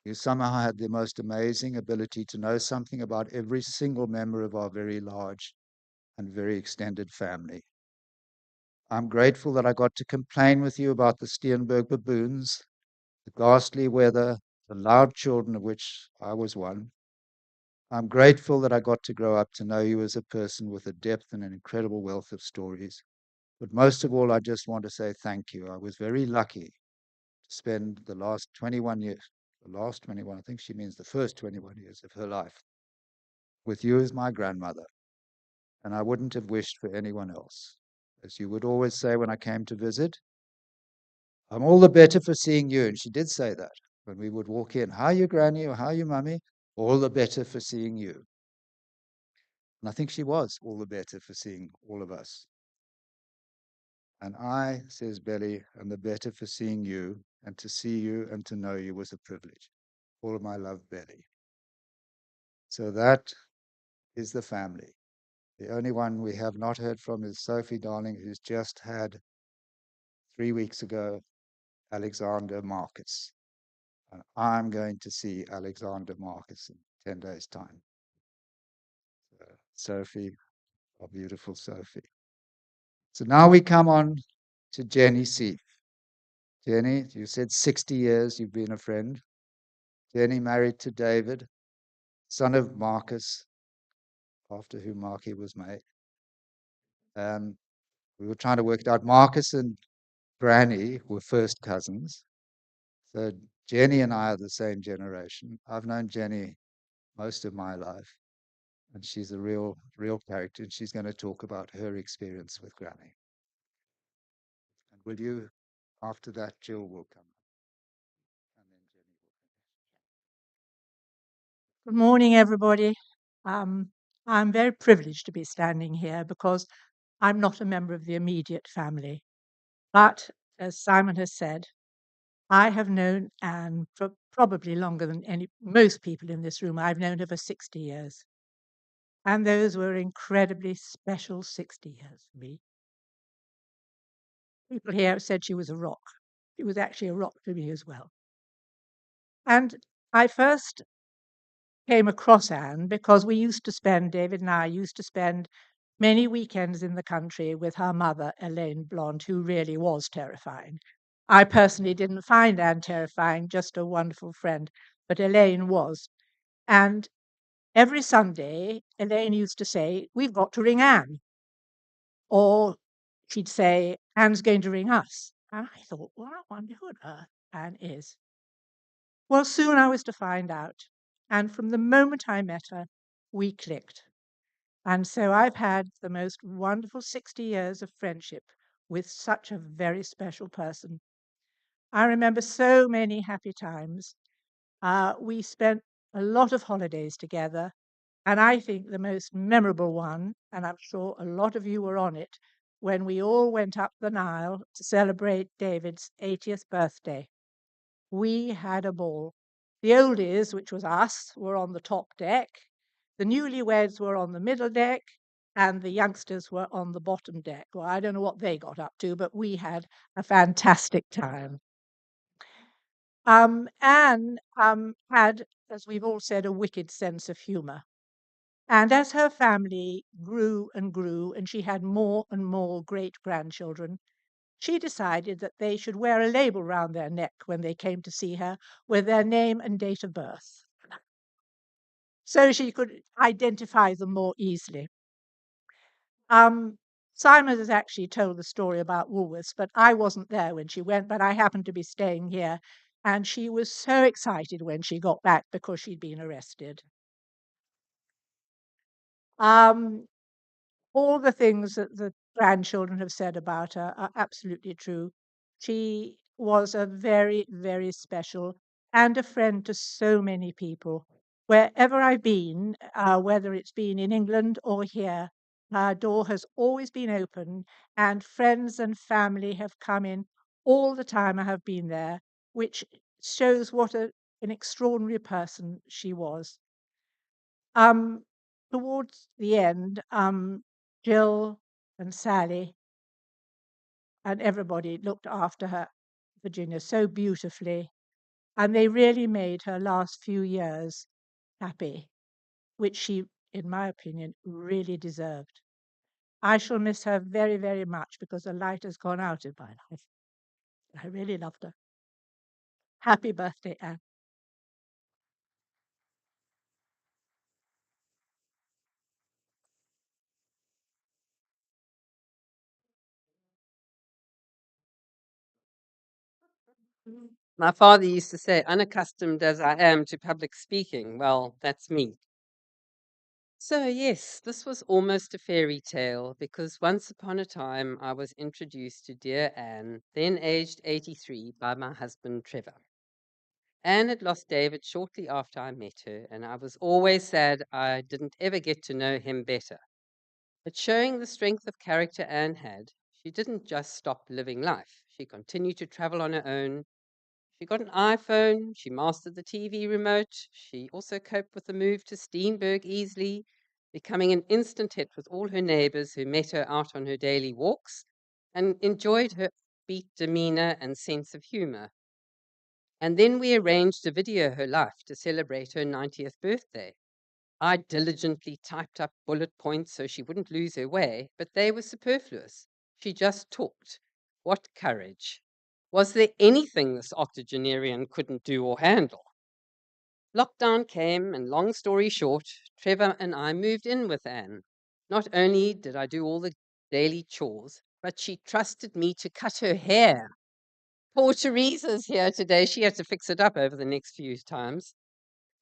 You somehow had the most amazing ability to know something about every single member of our very large and very extended family. I'm grateful that I got to complain with you about the Steenberg baboons, the ghastly weather, the loud children, of which I was one. I'm grateful that I got to grow up to know you as a person with a depth and an incredible wealth of stories. But most of all, I just want to say thank you. I was very lucky to spend the last 21 years, I think she means the first 21 years of her life, with you as my grandmother. And I wouldn't have wished for anyone else. As you would always say when I came to visit, I'm all the better for seeing you. And she did say that when we would walk in. How are you, Granny? Or how are you, Mummy? All the better for seeing you. And I think she was all the better for seeing all of us. And I, says Belly, am the better for seeing you, and to see you and to know you was a privilege. All of my love, Belly. So that is the family. The only one we have not heard from is Sophie Darling, who's just had 3 weeks ago Alexander Marcus. And I'm going to see Alexander Marcus in 10 days' time. Sophie, our beautiful Sophie. So now we come on to Jenny C. Jenny, you said 60 years you've been a friend. Jenny married to David, son of Marcus, after whom Marky was made. We were trying to work it out. Marcus and Granny were first cousins. So Jenny and I are the same generation. I've known Jenny most of my life, and she's a real character, and she's going to talk about her experience with Granny. And will you, after that, Jill will come. And then Jenny will finish. Good morning, everybody. I'm very privileged to be standing here because I'm not a member of the immediate family. But as Simon has said, I have known Anne for probably longer than most people in this room. I've known her for 60 years. And those were incredibly special 60 years for me. People here have said she was a rock. She was actually a rock for me as well. And I first came across Anne because David and I used to spend many weekends in the country with her mother, Elaine Blonde, who really was terrifying. I personally didn't find Anne terrifying, just a wonderful friend, but Elaine was. And every Sunday, Elaine used to say, "We've got to ring Anne." Or she'd say, "Anne's going to ring us." And I thought, well, I wonder who on earth Anne is. Well, soon I was to find out. And from the moment I met her, we clicked. And so I've had the most wonderful 60 years of friendship with such a very special person. I remember so many happy times. We spent a lot of holidays together. And I think the most memorable one, and I'm sure a lot of you were on it, when we all went up the Nile to celebrate David's 80th birthday. We had a ball. The oldies, which was us, were on the top deck. The newlyweds were on the middle deck, and the youngsters were on the bottom deck. Well, I don't know what they got up to, but we had a fantastic time. Anne had, as we've all said, a wicked sense of humor. And as her family grew and grew, and she had more and more great grandchildren, she decided that they should wear a label round their neck when they came to see her with their name and date of birth, so she could identify them more easily. Simon has actually told the story about Woolworths, but I wasn't there when she went, but I happened to be staying here. And she was so excited when she got back because she'd been arrested. All the things that the grandchildren have said about her are absolutely true. She was a very, very special and a friend to so many people. Wherever I've been, whether it's been in England or here, her door has always been open, and friends and family have come in all the time I have been there, which shows what an extraordinary person she was. Towards the end, Jill and Sally and everybody looked after her, Virginia, so beautifully. And they really made her last few years happy, which she, in my opinion, really deserved. I shall miss her very, very much because the light has gone out in my life. I really loved her. Happy birthday, Anne. My father used to say, unaccustomed as I am to public speaking, well, that's me. So, yes, this was almost a fairy tale because once upon a time I was introduced to dear Anne, then aged 83, by my husband Trevor. Anne had lost David shortly after I met her, and I was always sad I didn't ever get to know him better. But showing the strength of character Anne had, she didn't just stop living life. She continued to travel on her own. She got an iPhone, she mastered the TV remote, she also coped with the move to Steenberg easily, becoming an instant hit with all her neighbors who met her out on her daily walks and enjoyed her beat demeanor and sense of humor. And then we arranged to video her life to celebrate her 90th birthday. I diligently typed up bullet points so she wouldn't lose her way, but they were superfluous. She just talked. What courage! Was there anything this octogenarian couldn't do or handle? Lockdown came, and long story short, Trevor and I moved in with Anne. Not only did I do all the daily chores, but she trusted me to cut her hair. Poor Teresa's here today. She had to fix it up over the next few times.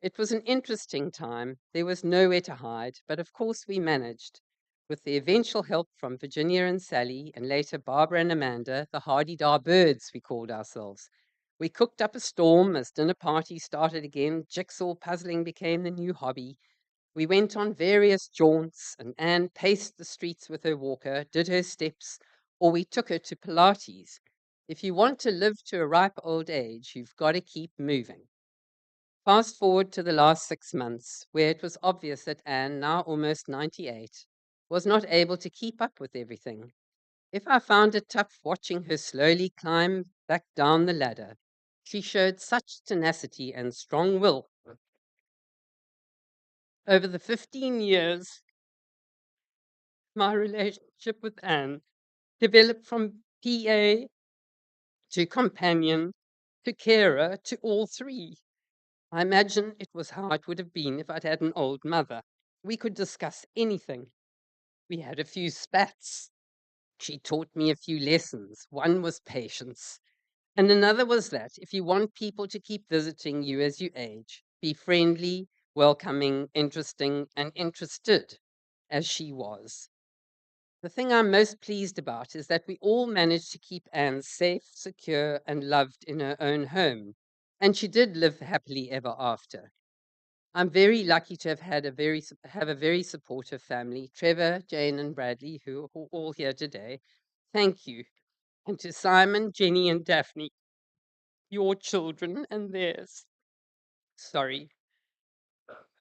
It was an interesting time. There was nowhere to hide, but of course we managed. With the eventual help from Virginia and Sally, and later Barbara and Amanda, the Hardy-Dar birds, we called ourselves. We cooked up a storm as dinner parties started again. Jigsaw puzzling became the new hobby. We went on various jaunts, and Anne paced the streets with her walker, did her steps, or we took her to Pilates. If you want to live to a ripe old age, you've got to keep moving. Fast forward to the last 6 months, where it was obvious that Anne, now almost 98, was not able to keep up with everything. If I found it tough watching her slowly climb back down the ladder, she showed such tenacity and strong will. Over the 15 years, my relationship with Anne developed from PA to companion to carer to all three. I imagine it was how it would have been if I'd had an old mother. We could discuss anything. We had a few spats. She taught me a few lessons. One was patience, and another was that if you want people to keep visiting you as you age, be friendly, welcoming, interesting, and interested, as she was. The thing I'm most pleased about is that we all managed to keep Anne safe, secure, and loved in her own home. And she did live happily ever after. I'm very lucky to have had a very supportive family, Trevor, Jane, and Bradley, who are all here today. Thank you. And to Simon, Jenny, and Daphne, your children and theirs. Sorry.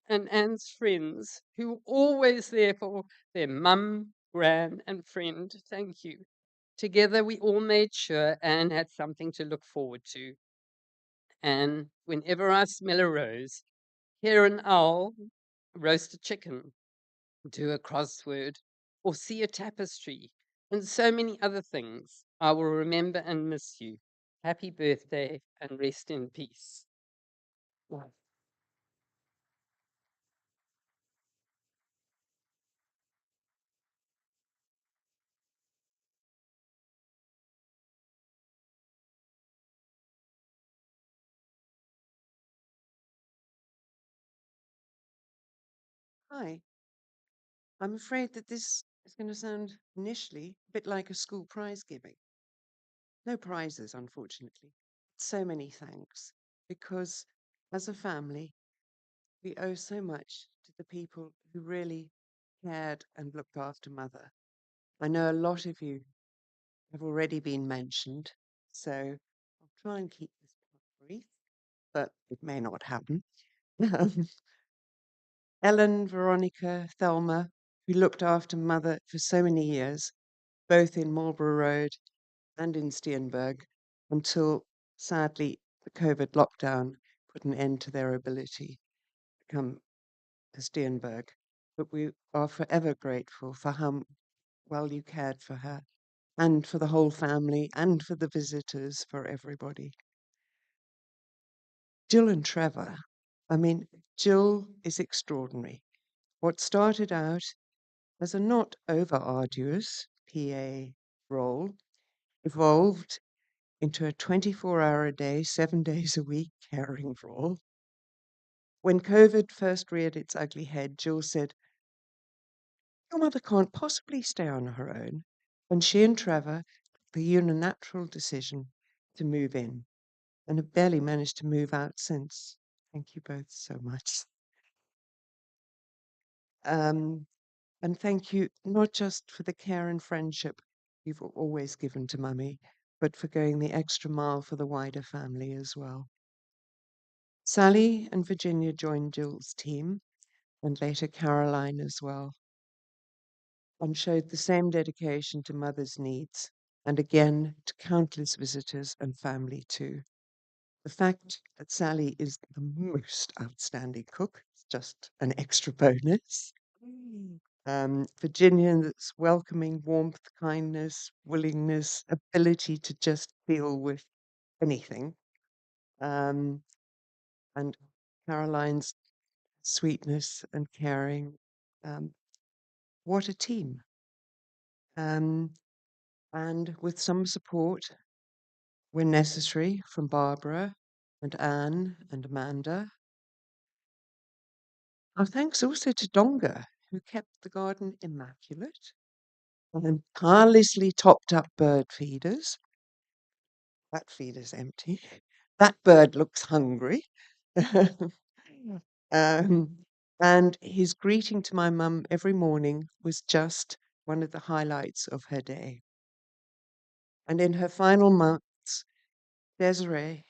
And Anne's friends, who were always there for their mum, gran, and friend. Thank you. Together, we all made sure Anne had something to look forward to. And whenever I smell a rose, hear an owl, roast a chicken, do a crossword, or see a tapestry, and so many other things, I will remember and miss you. Happy birthday and rest in peace. Hi. I'm afraid that this is going to sound initially a bit like a school prize giving. No prizes, unfortunately. So many thanks, because as a family, we owe so much to the people who really cared and looked after Mother. I know a lot of you have already been mentioned, so I'll try and keep this part brief, but it may not happen. Ellen, Veronica, Thelma, who looked after Mother for so many years, both in Marlborough Road and in Steenberg, until sadly the COVID lockdown put an end to their ability to come to Steenberg. But we are forever grateful for how well you cared for her and for the whole family and for the visitors, for everybody. Jill and Trevor. I mean, Jill is extraordinary. What started out as a not over arduous PA role evolved into a 24-hour a day, 7 days a week caring role. When COVID first reared its ugly head, Jill said, "Your mother can't possibly stay on her own." And she and Trevor took the unilateral decision to move in and have barely managed to move out since. Thank you both so much. And thank you not just for the care and friendship you've always given to Mummy, but for going the extra mile for the wider family as well. Sally and Virginia joined Jill's team, and later Caroline as well, and showed the same dedication to Mother's needs, and again to countless visitors and family too. The fact that Sally is the most outstanding cook is just an extra bonus. Virginia's welcoming warmth, kindness, willingness, ability to just deal with anything. And Caroline's sweetness and caring. What a team. And with some support when necessary from Barbara and Anne and Amanda. Our thanks also to Donga, who kept the garden immaculate and tirelessly topped up bird feeders. That feeder's empty. That bird looks hungry. And his greeting to my mum every morning was just one of the highlights of her day. And in her final months, Desiree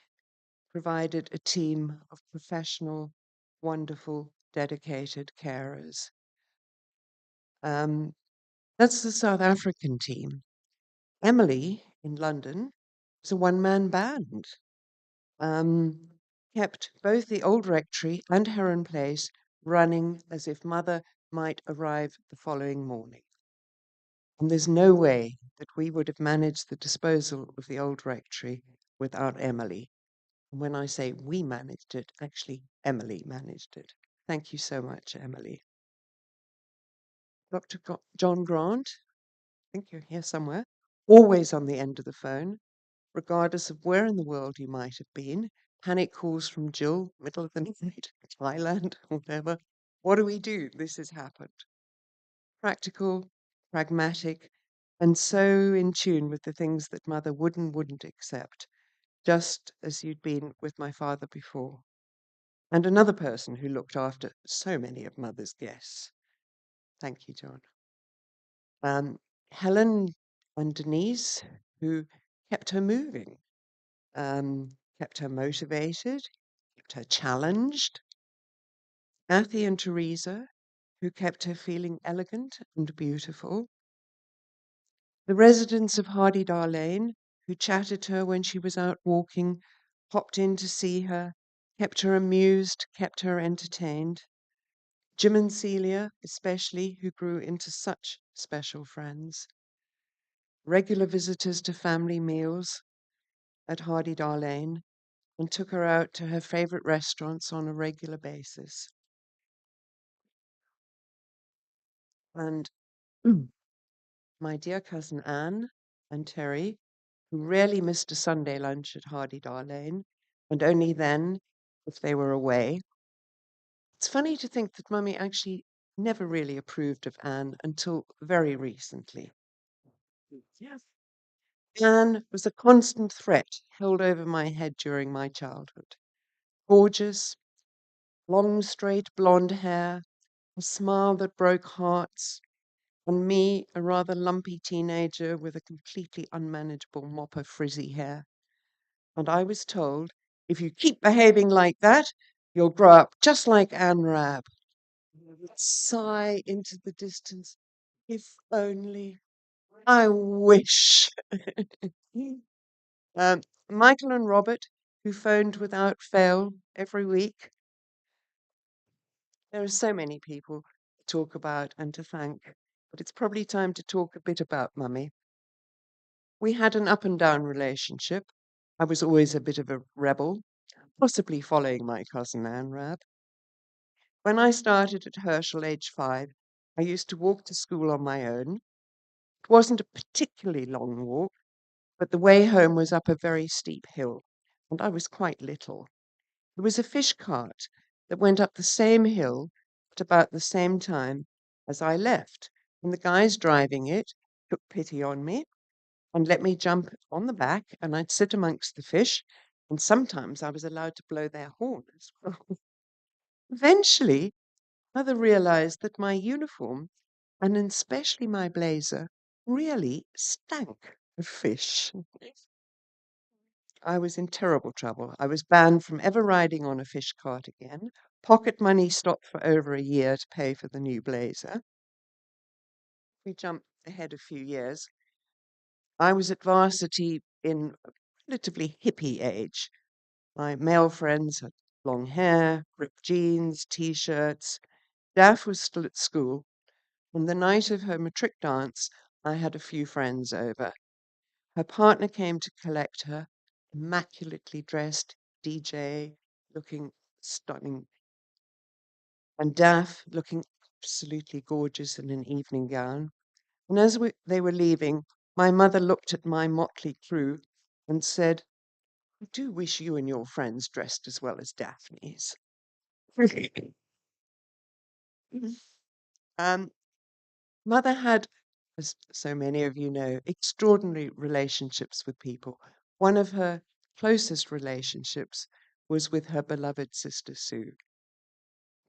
provided a team of professional, wonderful, dedicated carers. That's the South African team. Emily in London was a one-man band. Kept both the old rectory and Heron Place running as if Mother might arrive the following morning. And there's no way that we would have managed the disposal of the old rectory without Emily. And when I say we managed it, actually Emily managed it. Thank you so much, Emily. Dr. John Grant, I think you're here somewhere, always on the end of the phone, regardless of where in the world you might have been. Panic calls from Jill, middle of the night, Thailand, whatever. What do we do? This has happened. Practical, pragmatic, and so in tune with the things that Mother would and wouldn't accept, just as you'd been with my father before. And another person who looked after so many of Mother's guests. Thank you, John. Helen and Denise, who kept her moving, kept her motivated, kept her challenged. Matthew and Teresa, who kept her feeling elegant and beautiful. The residents of Hardydar Lane, who chatted to her when she was out walking, popped in to see her, kept her amused, kept her entertained. Jim and Celia, especially, who grew into such special friends. Regular visitors to family meals at Hardydar Lane, and took her out to her favorite restaurants on a regular basis. And my dear cousin Anne and Terry, who rarely missed a Sunday lunch at Hardydar Lane, and only then if they were away. It's funny to think that Mummy actually never really approved of Anne until very recently. Yes. Anne was a constant threat held over my head during my childhood. Gorgeous, long, straight blonde hair, a smile that broke hearts, and me, a rather lumpy teenager with a completely unmanageable mop of frizzy hair. And I was told, if you keep behaving like that, you'll grow up just like Anne Rabb. I would sigh into the distance, if only. I wish. Michael and Robert, who phoned without fail every week. There are so many people to talk about and to thank, but it's probably time to talk a bit about Mummy. We had an up and down relationship. I was always a bit of a rebel, possibly following my cousin Anne Rab. When I started at Herschel, age 5, I used to walk to school on my own. It wasn't a particularly long walk, but the way home was up a very steep hill, and I was quite little. There was a fish cart that went up the same hill at about the same time as I left, and the guys driving it took pity on me and let me jump on the back, and I'd sit amongst the fish, and sometimes I was allowed to blow their horn as well. Eventually, Mother realized that my uniform, and especially my blazer, really stank of fish. I was in terrible trouble. I was banned from ever riding on a fish cart again. Pocket money stopped for over a year to pay for the new blazer. We jumped ahead a few years. I was at varsity in a relatively hippie age. My male friends had long hair, ripped jeans, t-shirts. Daff was still at school. On the night of her matric dance, I had a few friends over. Her partner came to collect her, immaculately dressed DJ, looking stunning, and Daff looking absolutely gorgeous in an evening gown. And as they were leaving, my mother looked at my motley crew and said, "I do wish you and your friends dressed as well as Daphne's." um, Mother had, as so many of you know, extraordinary relationships with people. One of her closest relationships was with her beloved sister Sue.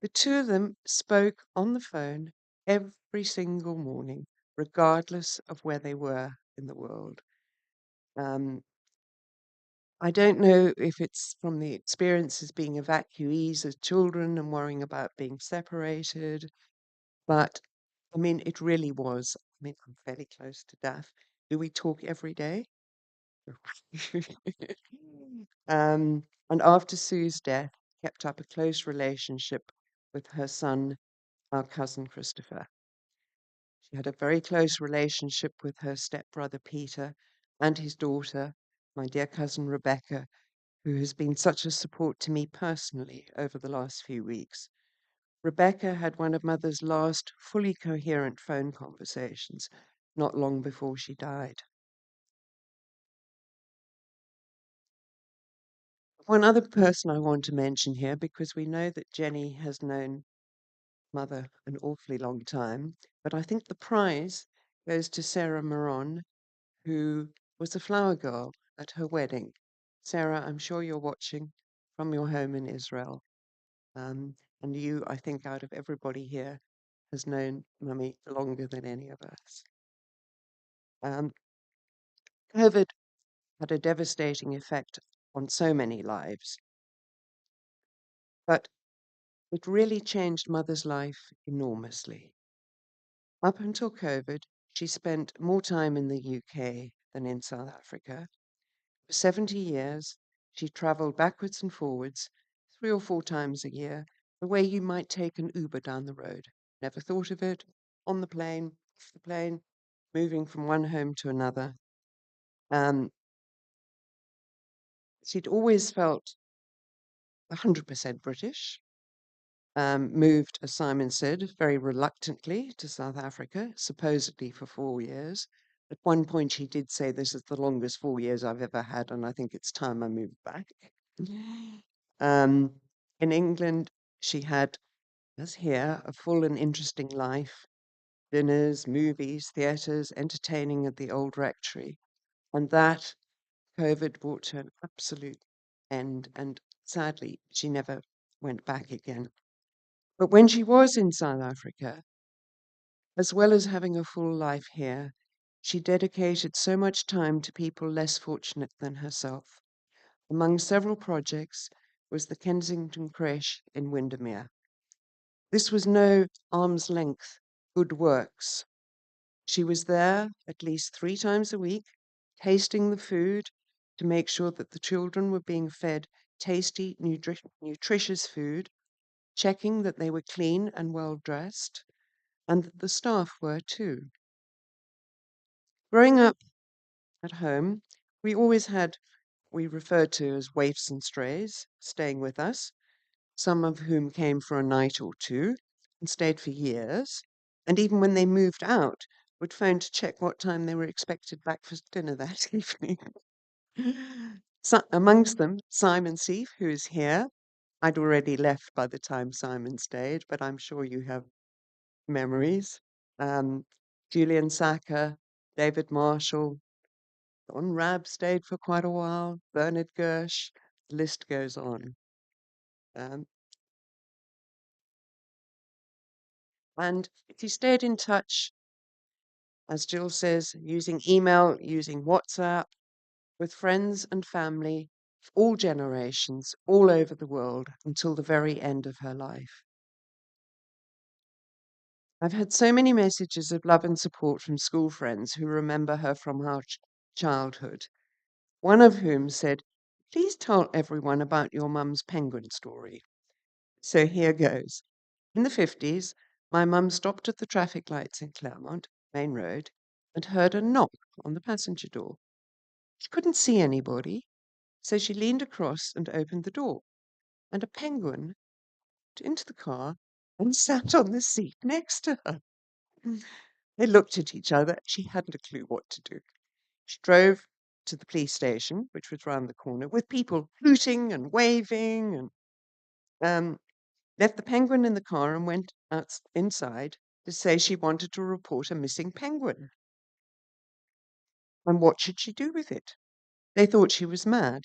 The two of them spoke on the phone every single morning, regardless of where they were in the world. I don't know if it's from the experiences being evacuees as children and worrying about being separated, but I mean, it really was. I mean, I'm fairly close to death. Do we talk every day? And after Sue's death, kept up a close relationship with her son, our cousin Christopher. She had a very close relationship with her stepbrother Peter and his daughter, my dear cousin Rebecca, who has been such a support to me personally over the last few weeks. Rebecca had one of Mother's last fully coherent phone conversations not long before she died. One other person I want to mention here, because we know that Jenny has known Mother an awfully long time, but I think the prize goes to Sarah Maron, who was a flower girl at her wedding. Sarah, I'm sure you're watching from your home in Israel. And you, I think, out of everybody here, has known Mummy longer than any of us. COVID had a devastating effect on so many lives, but it really changed Mother's life enormously. Up until COVID, she spent more time in the UK than in South Africa. For 70 years, she traveled backwards and forwards 3 or 4 times a year, the way you might take an Uber down the road. Never thought of it. On the plane, off the plane, moving from one home to another. She'd always felt 100% British. Moved, as Simon said, very reluctantly to South Africa, supposedly for 4 years. At one point, she did say, "This is the longest 4 years I've ever had, and I think it's time I moved back." In England, she had, as here, a full and interesting life, dinners, movies, theatres, entertaining at the old rectory. And that COVID brought to an absolute end, and sadly, she never went back again. But when she was in South Africa, as well as having a full life here, she dedicated so much time to people less fortunate than herself. Among several projects was the Kensington Creche in Windermere. This was no arm's length good works. She was there at least 3 times a week, tasting the food, to make sure that the children were being fed tasty, nutritious food, checking that they were clean and well dressed, and that the staff were too. Growing up at home, we always had we referred to as waifs and strays staying with us, some of whom came for a night or two and stayed for years, and even when they moved out, would phone to check what time they were expected back for dinner that evening. Amongst them, Simon Seif, who is here. I'd already left by the time Simon stayed, but I'm sure you have memories. Julian Sacker, David Marshall, Don Rabb stayed for quite a while, Bernard Gersh, the list goes on. And he stayed in touch, as Jill says, using email, using WhatsApp, with friends and family of all generations, all over the world, until the very end of her life. I've had so many messages of love and support from school friends who remember her from our childhood. One of whom said, "Please tell everyone about your mum's penguin story." So here goes. In the 50s, my mum stopped at the traffic lights in Claremont, Main Road, and heard a knock on the passenger door. She couldn't see anybody, so she leaned across and opened the door, and a penguin got into the car and sat on the seat next to her. They looked at each other. She hadn't a clue what to do. She drove to the police station, which was round the corner, with people hooting and waving, and left the penguin in the car and went inside to say she wanted to report a missing penguin. And what should she do with it? They thought she was mad.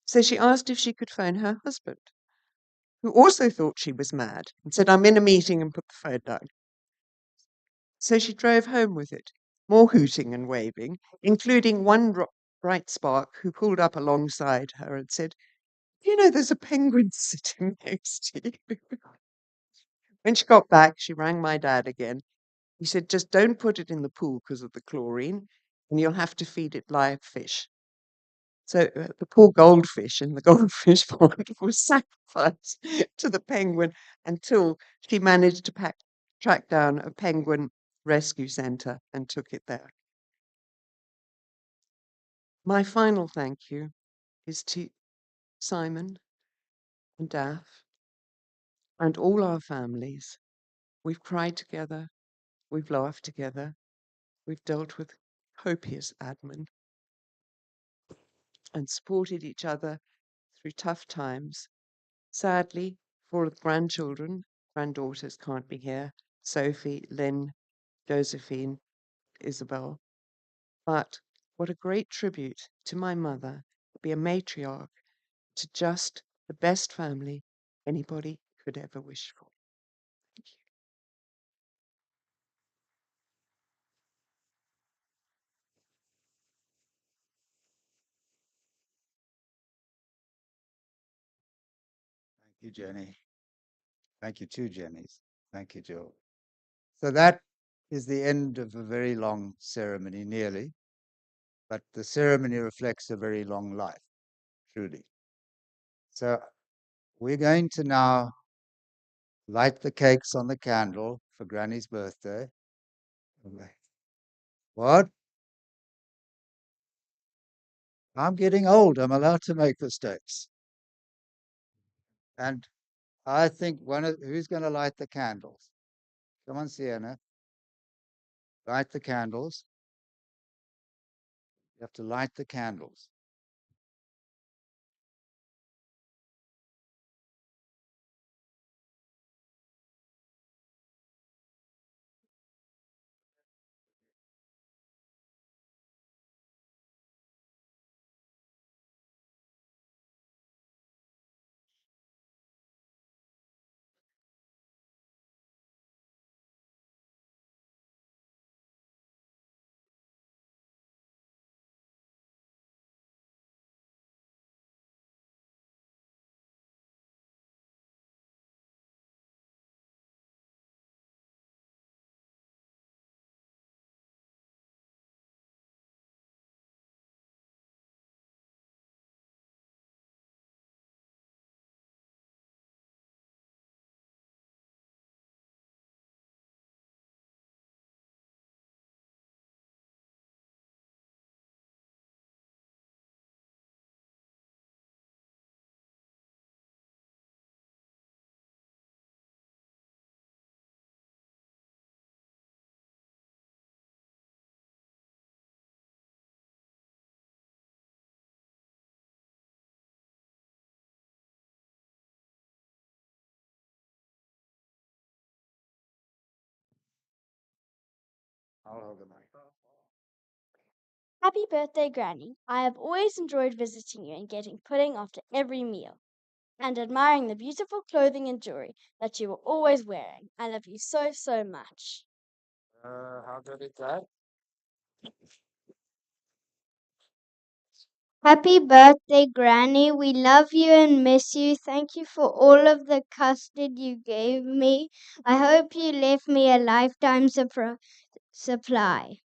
So she asked if she could phone her husband, who also thought she was mad, and said, "I'm in a meeting," and put the phone down. So she drove home with it, more hooting and waving, including one bright spark who pulled up alongside her and said, "You know, there's a penguin sitting next to you." When she got back, she rang my dad again. He said, "Just don't put it in the pool because of the chlorine, and you'll have to feed it live fish." So the poor goldfish in the goldfish pond was sacrificed to the penguin until she managed to track down a penguin rescue centre and took it there. My final thank you is to Simon and Daph and all our families. We've cried together, we've laughed together, we've dealt with copious admin and supported each other through tough times. Sadly, for all the granddaughters can't be here. Sophie, Lynn, Josephine, Isabel. But what a great tribute to my mother to be a matriarch to just the best family anybody could ever wish for. Thank you. Thank you, Jenny. Thank you, two Jennies. Thank you, Jill. So that is the end of a very long ceremony, nearly. But the ceremony reflects a very long life, truly. So we're going to now light the cakes on the candle for Granny's birthday. What? I'm getting old. I'm allowed to make mistakes. And I think who's going to light the candles? Come on, Sienna. Light the candles. You have to light the candles. I'll hold the mic. Happy birthday, Granny. I have always enjoyed visiting you and getting pudding after every meal, and admiring the beautiful clothing and jewelry that you were always wearing. I love you so, so much. How good is that? Happy birthday, Granny. We love you and miss you. Thank you for all of the custard you gave me. I hope you left me a lifetime supply.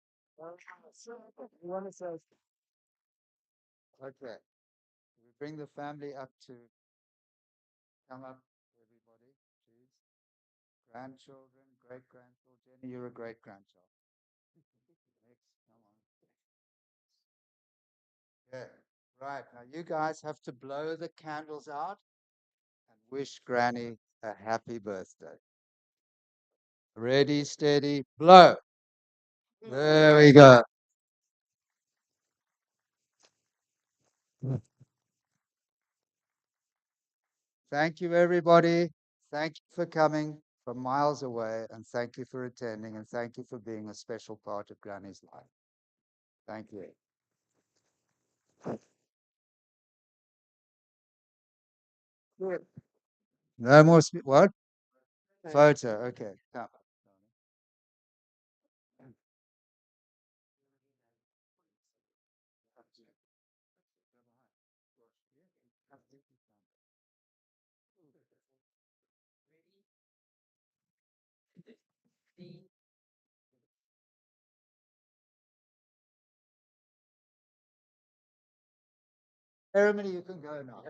Okay. We bring the family up to come up, everybody, please. Grandchildren, great grandchildren. Jenny, you're a great grandchild. Next, come on. Okay. Right. Now you guys have to blow the candles out and wish Granny a happy birthday. Ready, steady, blow. There we go. Thank you, everybody. Thank you for coming from miles away, and thank you for attending, and thank you for being a special part of Granny's life. Thank you. No more. What? Photo. Okay. Come. Ceremony, you can go now.